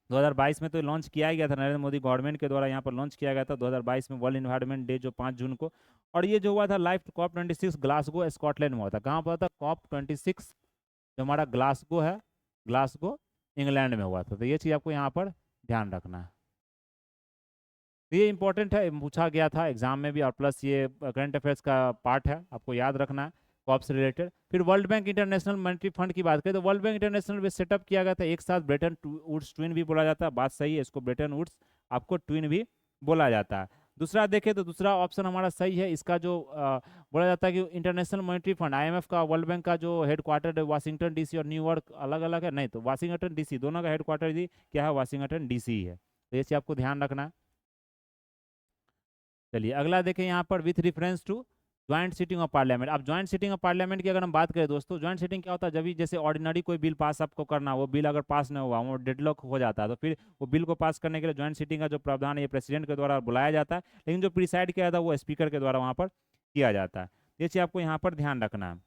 2022 में तो लॉन्च किया ही गया था, नरेंद्र मोदी गवर्नमेंट के द्वारा यहाँ पर लॉन्च किया गया था 2022 में, वर्ल्ड इन्वायरमेंट डे जो 5 जून को। और ये जो हुआ था लाइफ COP26 ग्लासगो स्कॉटलैंड में हुआ था। कहाँ पर हुआ था COP26, जो हमारा ग्लासगो है, ग्लासगो इंग्लैंड में हुआ था। तो ये चीज़ आपको यहाँ पर ध्यान रखना है। तो ये इंपॉर्टेंट है, पूछा गया था एग्जाम में भी, और प्लस ये करंट अफेयर्स का पार्ट है, आपको याद रखना है कॉप से रिलेटेड। फिर world bank international monetary fund की बात करें तो वर्ल्ड बैंक इंटरनेशनल में सेटअप किया गया था एक साथ। ब्रेटन वुड्स ट्विन भी बोला जाता है, बात सही है, इसको ब्रेटन वुड्स आपको ट्विन भी बोला जाता है। दूसरा देखें तो दूसरा ऑप्शन हमारा सही है। इसका जो बोला जाता है कि इंटरनेशनल मॉनेटरी फंड IMF का, वर्ल्ड बैंक का जो हेडक्वार्टर है वाशिंगटन DC और न्यूयॉर्क अलग अलग है। नहीं, तो वाशिंगटन DC दोनों का हेडक्वार्टर ही क्या है, वाशिंगटन DC है। तो ये चीज़ आपको ध्यान रखना है। चलिए अगला देखें यहाँ पर, with reference to joint sitting of parliament. अब ज्वाइंट सिटिंग ऑफ पार्लियामेंट की अगर हम बात करें दोस्तों, ज्वाइंट सिटिंग क्या होता है, जब भी जैसे ऑर्डिनरी कोई बिल पास आपको करना, वो बिल अगर पास नहीं हुआ, वो डेडलॉक हो जाता है, तो फिर वो बिल को पास करने के लिए ज्वाइंट सिटिंग का जो प्रावधान है ये प्रेसिडेंट के द्वारा बुलाया जाता है, लेकिन जो प्रिसाइड किया जाता है वो स्पीकर के द्वारा वहाँ पर किया जाता है। ये चीज़ आपको यहाँ पर ध्यान रखना है।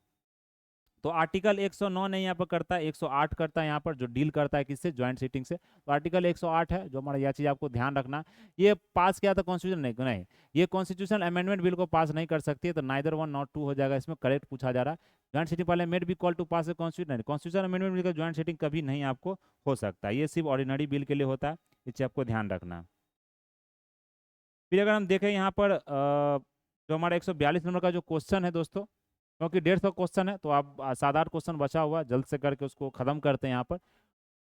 तो आर्टिकल 109 नहीं यहाँ पर करता है, 108 करता है यहाँ पर, जो डील करता है किससे, ज्वाइंट सीटिंग से। तो आर्टिकल 108 है जो हमारा, यह चीज़ आपको ध्यान रखना। ये पास किया था कॉन्स्टिट्यूशन, नहीं नहीं, ये कॉन्स्टिट्यूशन अमेंडमेंट बिल को पास नहीं कर सकती है। तो नाइदर 1 नॉट 2 हो जाएगा, इसमें करेक्ट पूछा जा रहा है। ज्वाइंट सीटिंग पार्लियामेंट भी कॉल टू पास है कॉन्स्टिट्यूशन, कॉन्स्टिट्यूशन अमेंडमेंट बिल का ज्वाइंट सीटिंग कभी नहीं आपको हो सकता, ये सिर्फ ऑर्डिनरी बिल के लिए होता है। इसे आपको ध्यान रखना। फिर अगर हम देखें यहाँ पर जो हमारा 142 नंबर का जो क्वेश्चन है दोस्तों, क्योंकि 150 क्वेश्चन है तो आप साधारण क्वेश्चन बचा हुआ, जल्द से करके उसको खत्म करते हैं यहाँ पर।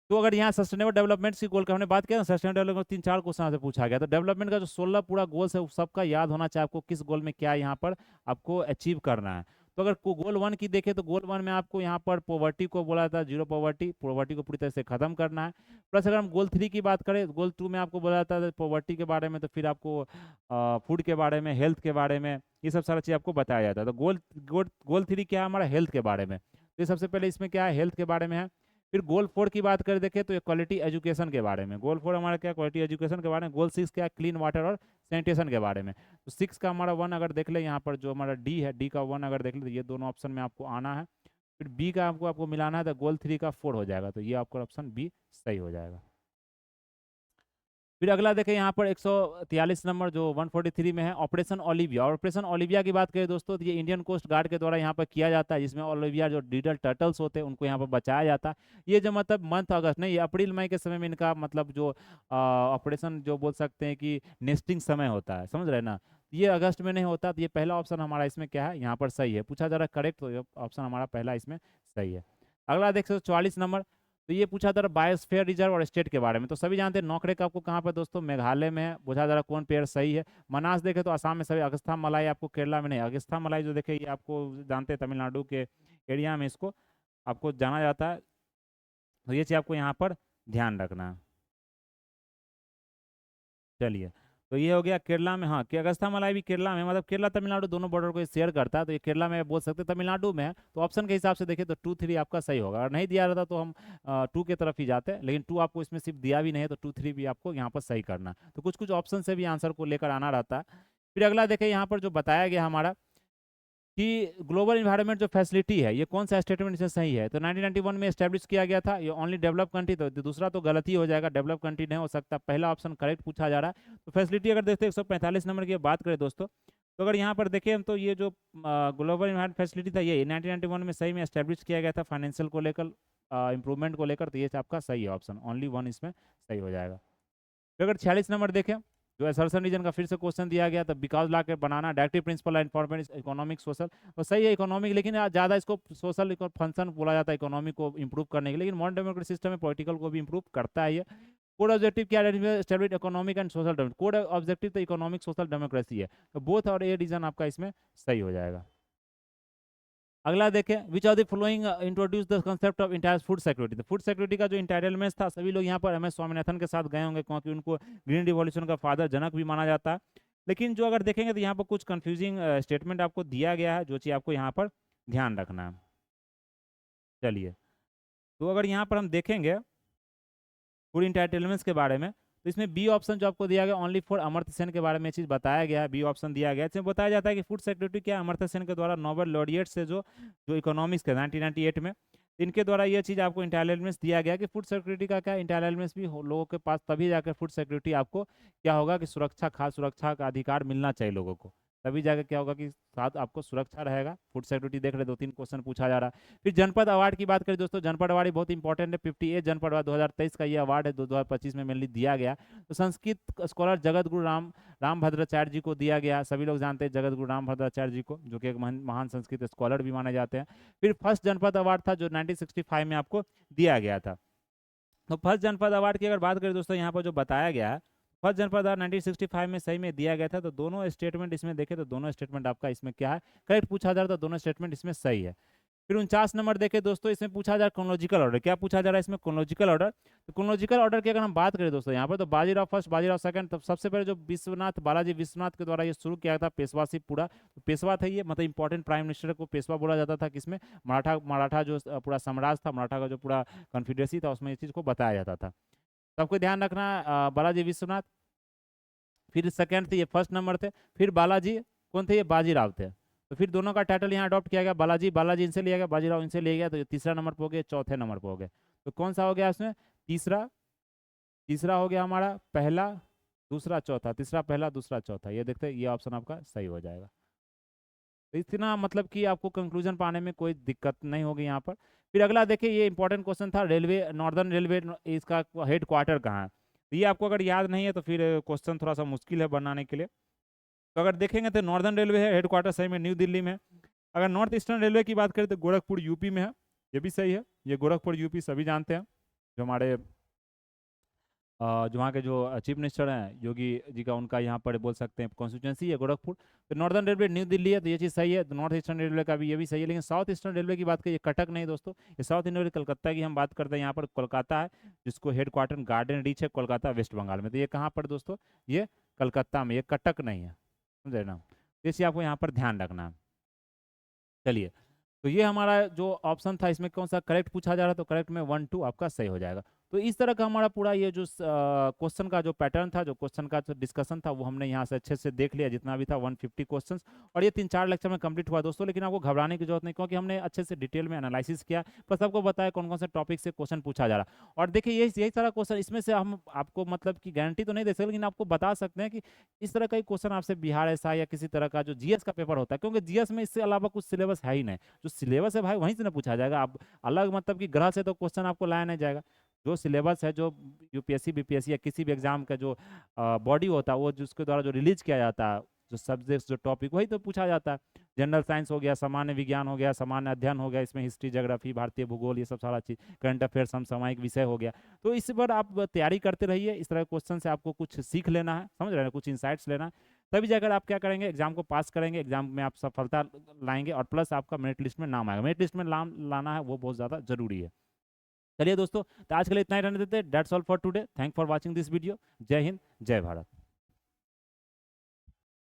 तो अगर यहाँ सस्टेनेबल डेवलपमेंट की गोल का हमने बात किया ना, सस्टेनेबल डेवलपमेंट 3 4 क्वेश्चन से पूछा गया। तो डेवलपमेंट का जो 16 पूरा गोल्स है, सबका याद होना चाहिए आपको, किस गोल में क्या यहाँ पर आपको अचीव करना है। तो अगर गोल 1 की देखें तो गोल 1 में आपको यहाँ पर पॉवर्टी को बोला था, जीरो पॉवर्टी को पूरी तरह से खत्म करना है। प्लस अगर हम गोल 3 की बात करें, गोल 2 में आपको बोला जाता है पॉवर्टी के बारे में, तो फिर आपको फूड के बारे में, हेल्थ के बारे में, ये सब सारा चीज़ आपको बताया जाता है। तो गोल 3 क्या है हमारा, हेल्थ के बारे में। तो ये सबसे पहले इसमें क्या है, हेल्थ के बारे में है। फिर गोल 4 की बात करें देखें तो ये क्वालिटी एजुकेशन के बारे में, गोल 4 हमारा क्या, क्वालिटी एजुकेशन के बारे में। गोल 6 क्या है, क्लीन वाटर और सैनिटेशन के बारे में। तो 6 का हमारा 1 अगर देख ले यहाँ पर, जो हमारा डी है, डी का 1 अगर देख ले, तो ये दोनों ऑप्शन में आपको आना है। फिर बी का आपको मिलाना है, तो गोल 3 का 4 हो जाएगा। तो ये आपका ऑप्शन बी सही हो जाएगा। फिर अगला देखें यहाँ पर 143 नंबर जो 143 में है, ऑपरेशन ओलिविया। ऑपरेशन ओलिविया की बात करें दोस्तों तो ये इंडियन कोस्ट गार्ड के द्वारा यहाँ पर किया जाता है, जिसमें ओलिविया जो डिडल टर्टल्स होते हैं उनको यहाँ पर बचाया जाता है। ये जो मतलब मंथ अगस्त नहीं, ये अप्रैल मई के समय में इनका मतलब जो ऑपरेशन जो बोल सकते हैं कि नेस्टिंग समय होता है, समझ रहे हैं ना। ये अगस्त में नहीं होता, तो ये पहला ऑप्शन हमारा इसमें क्या है, यहाँ पर सही है। पूछा जा रहा है करेक्ट, तो ये ऑप्शन हमारा पहला इसमें सही है। अगला देख सकते 44 नंबर, तो ये पूछा जा रहा बायोस्फीयर रिजर्व और स्टेट के बारे में। तो सभी जानते हैं नौकरेक आपको कहाँ पर दोस्तों, मेघालय में है। पूछा जा रहा कौन पेड़ सही है। मनास देखे तो असम में सभी, अगस्था मलाई आपको केरला में नहीं। अगस्था मलाई जो देखे ये आपको जानते हैं तमिलनाडु के एरिया में इसको आपको जाना जाता है, तो ये चीज़ आपको यहाँ पर ध्यान रखना है। चलिए, तो ये हो गया केरला में। हाँ, कि अगस्था मलाई भी केरला में, मतलब केरला तमिलनाडु दोनों बॉर्डर को शेयर करता है, तो ये केरला में बोल सकते हैं, तमिलनाडु में है। तो ऑप्शन के हिसाब से देखिए तो 2 3 आपका सही होगा। अगर नहीं दिया रहता तो हम 2 के तरफ ही जाते, लेकिन 2 आपको इसमें सिर्फ दिया भी नहीं है, तो 2 3 भी आपको यहाँ पर सही करना। तो कुछ कुछ ऑप्शन से भी आंसर को लेकर आना रहता है। फिर अगला देखें यहाँ पर जो बताया गया हमारा कि ग्लोबल इन्वायरमेंट जो फैसिलिटी है, ये कौन सा स्टेटमेंट इसमें सही है। तो 1991 में एस्टेब्लिश किया गया था, ये ओनली डेवलप कंट्री, तो दूसरा तो गलत ही हो जाएगा, डेवलप कंट्री नहीं हो सकता। पहला ऑप्शन करेक्ट पूछा जा रहा है। तो फैसिलिटी अगर देखते हैं 145 नंबर की बात करें दोस्तों, तो अगर यहाँ पर देखें हम, तो ये जो ग्लोबल इन्वायरमेंट फैसिलिटी था ये 1991 में सही में एस्टेब्लिश किया गया था, फाइनेंशियल को लेकर, इंप्रूवमेंट को लेकर। तो ये आपका सही है ऑप्शन, ओनली 1 इसमें सही हो जाएगा। तो अगर 46 नंबर देखें, जो असर्सन रीजन का फिर से क्वेश्चन दिया गया था, बिकॉज ला के बनाना, directive principle and format economic social, तो सही है इकोनॉमिक, लेकिन ज़्यादा इसको सोशल फंक्शन बोला जाता है इकोनॉमिक को इंप्रूव करने के, लेकिन मॉडर्न डेमोक्रेटिक सिस्टम में पॉलिटिकल को भी इंप्रूव करता है ये। कोड ऑब्जेक्टिव क्या है, stability economic and social democracy. Code objective तो इकोनॉमिक सोशल डेमोक्रेसी है, तो बोथ और ये रीजन आपका इसमें सही हो जाएगा। अगला देखें, which are the following introduce the concept of entire food security. तो फूड सिक्योरिटी का जो इंटायरमेंट था, सभी लोग यहाँ पर एम एस स्वामीनाथन के साथ गए होंगे, क्योंकि उनको ग्रीन रिवॉल्यूशन का फादर जनक भी माना जाता है। लेकिन जो अगर देखेंगे तो यहाँ पर कुछ कंफ्यूजिंग स्टेटमेंट आपको दिया गया है, जो चीज़ आपको यहाँ पर ध्यान रखना है। चलिए, तो अगर यहाँ पर हम देखेंगे फूड इंटाइटलमेंट्स के बारे में, तो इसमें बी ऑप्शन जो आपको दिया गया ओनली फॉर अमर्त्य सेन के बारे में चीज़ बताया गया है, बी ऑप्शन दिया गया है। इसमें बताया जाता है कि फूड सिक्योरिटी क्या है, अमर्त्य सेन के द्वारा नोबेल लॉरिएट से जो जो इकोनॉमिक्स के 1998 में, इनके द्वारा ये चीज़ आपको इंटेलिजेंस दिया गया कि फूड सिक्योरिटी का क्या इंटेलिजेंस भी लोगों के पास, तभी जाकर फूड सिक्योरिटी आपको क्या होगा कि सुरक्षा, खाद्य सुरक्षा का अधिकार मिलना चाहिए लोगों को, तभी जाकर क्या होगा कि साथ आपको सुरक्षा रहेगा। फूड सिक्योरिटी देख रहे 2 3 क्वेश्चन पूछा जा रहा है। फिर जनपद अवार्ड की बात करें दोस्तों, जनपद अवार्ड बहुत इंपॉर्टेंट है, 58 जनपद अवार्ड 2023 का ये अवार्ड है, 2025 में मेनली दिया गया। तो संस्कृत स्कॉलर जगत गुरु रामभद्राचार्य जी को दिया गया। सभी लोग जानते हैं जगत गुरु रामभद्राचार्य जी को, जो कि एक महान संस्कृत स्कॉलर भी माने जाते हैं। फिर फर्स्ट जनपद अवार्ड था जो 1965 में आपको दिया गया था। तो फर्स्ट जनपद अवार्ड की अगर बात करें दोस्तों, यहाँ पर जो बताया गया है, फर्स्ट जनपद अवार्ड 1965 में सही में दिया गया था। तो दोनों स्टेटमेंट इसमें देखें तो दोनों स्टेटमेंट आपका इसमें क्या है, करेक्ट पूछा जा रहा था, दोनों स्टेटमेंट इसमें सही है। फिर 49 नंबर देखें दोस्तों, इसमें पूछा जा रहा है क्रोनोलॉजिकल ऑर्डर, क्या पूछा जा रहा है इसमें, क्रोनोलॉजिकल ऑर्डर। तो क्रोनोलॉजिकल ऑर्डर की अगर हम बात करें दोस्तों, यहाँ पर तो बाजीराव फर्स्ट, बाजीराव सेकंड, तब सबसे पहले जो विश्वनाथ, बालाजी विश्वनाथ के द्वारा ये शुरू किया था पेशवासी पूरा, तो पेशवा था ये, मतलब इंपॉर्टेंट प्राइम मिनिस्टर को पेशवा बोला जाता था, किसमें, मराठा, मराठा जो पूरा साम्राज्य था, मराठा का जो पूरा कॉन्फिडेंसी था, उसमें इस चीज़ को बताया जाता था। तो आपको ध्यान रखना बालाजी विश्वनाथ, फिर सेकंड थे ये, फर्स्ट नंबर थे, फिर बालाजी कौन थे, ये बाजीराव थे। तो फिर दोनों का टाइटल यहाँ अडॉप्ट किया गया, बालाजी, बालाजी इनसे लिया गया, बाजीराव इनसे लिया गया, तो ये तीसरा नंबर पर हो गया, चौथे नंबर पर हो गए। तो कौन सा हो गया इसमें, तीसरा, तीसरा हो गया हमारा, पहला दूसरा चौथा, तीसरा पहला दूसरा चौथा, ये देखते हैं, ये ऑप्शन आपका सही हो जाएगा। तो इतना मतलब कि आपको कंक्लूजन पाने में कोई दिक्कत नहीं होगी यहाँ पर। फिर अगला देखिए, ये इंपॉर्टेंट क्वेश्चन था, रेलवे, नॉर्दर्न रेलवे इसका हेड क्वार्टर कहाँ है। तो ये आपको अगर याद नहीं है तो फिर क्वेश्चन थोड़ा सा मुश्किल है बनाने के लिए। तो अगर देखेंगे तो नॉर्दर्न रेलवे है, हेड क्वार्टर सही में न्यू दिल्ली में है। अगर नॉर्थ ईस्टर्न रेलवे की बात करें तो गोरखपुर यूपी में है, ये भी सही है, ये गोरखपुर यूपी सभी जानते हैं, जो हमारे जो वहाँ के जो चीफ मिनिस्टर हैं योगी जी का, उनका यहाँ पर बोल सकते हैं कॉन्स्टिट्यूंसी है गोरखपुर। तो नॉर्दर्न रेलवे न्यू दिल्ली है, तो ये चीज़ सही है। तो नॉर्थ ईस्टर्न रेलवे का भी ये भी सही है, लेकिन साउथ ईस्टर्न रेलवे की बात करिए, कटक नहीं दोस्तों, ये साउथ ईस्टर्न रेलवे कलकत्ता की हम बात करते हैं, यहाँ पर कोलकाता है, जिसको हेड क्वार्टर गार्डन रीच है कोलकाता वेस्ट बंगाल में। तो ये कहाँ पर दोस्तों, ये कलकत्ता में, ये कटक नहीं है, समझे ना। इसलिए आपको यहाँ पर ध्यान रखना है। चलिए, तो ये हमारा जो ऑप्शन था इसमें कौन सा करेक्ट पूछा जा रहा है, तो करेक्ट में 1 2 आपका सही हो जाएगा। तो इस तरह का हमारा पूरा ये जो क्वेश्चन का जो पैटर्न था, जो क्वेश्चन का जो डिस्कशन था, वो हमने यहाँ से अच्छे से देख लिया, जितना भी था 150 क्वेश्चन, और ये 3-4 लेक्चर में कंप्लीट हुआ दोस्तों। लेकिन आपको घबराने की जरूरत नहीं, क्योंकि हमने अच्छे से डिटेल में एनालिसिस किया, प्लस आपको बताया कौन कौन से टॉपिक से क्वेश्चन पूछा जा रहा है। और देखिए यही सारा क्वेश्चन, इसमें से हम आपको मतलब की गारंटी तो नहीं दे सकते, लेकिन आपको बता सकते हैं कि इस तरह का ही क्वेश्चन आपसे बिहार ऐसा या किसी तरह का जो जीएस का पेपर होता है, क्योंकि जीएस में इससे अलावा कुछ सिलेबस है ही नहीं। जो सिलेबस है भाई वहीं से ना पूछा जाएगा, आप अलग मतलब कि ग्रह से तो क्वेश्चन आपको लाया नहीं जाएगा। जो सिलेबस है, जो यूपीएससी बीपीएससी या किसी भी एग्जाम का जो बॉडी होता है, वो जिसके द्वारा जो रिलीज किया जाता है, जो सब्जेक्ट्स जो टॉपिक, वही तो पूछा जाता है। जनरल साइंस हो गया, सामान्य विज्ञान हो गया, सामान्य अध्ययन हो गया, इसमें हिस्ट्री, ज्योग्राफी, भारतीय भूगोल, ये सब सारा चीज़, करंट अफेयर्स, समसामयिक विषय हो गया। तो इस पर आप तैयारी करते रहिए, इस तरह क्वेश्चन से आपको कुछ सीख लेना है, समझ रहे हैं, कुछ इंसाइट्स लेना है, तभी जाकर आप क्या करेंगे, एग्जाम को पास करेंगे, एग्जाम में आप सफलता लाएंगे, और प्लस आपका मेरिट लिस्ट में नाम आएगा। मेरिट लिस्ट में नाम लाना है वो बहुत ज़्यादा जरूरी है। चलिए दोस्तों, तो आज के लिए इतना ही रहने देते हैं। That's all for today. Thank for watching this video. जय हिंद, जय भारत।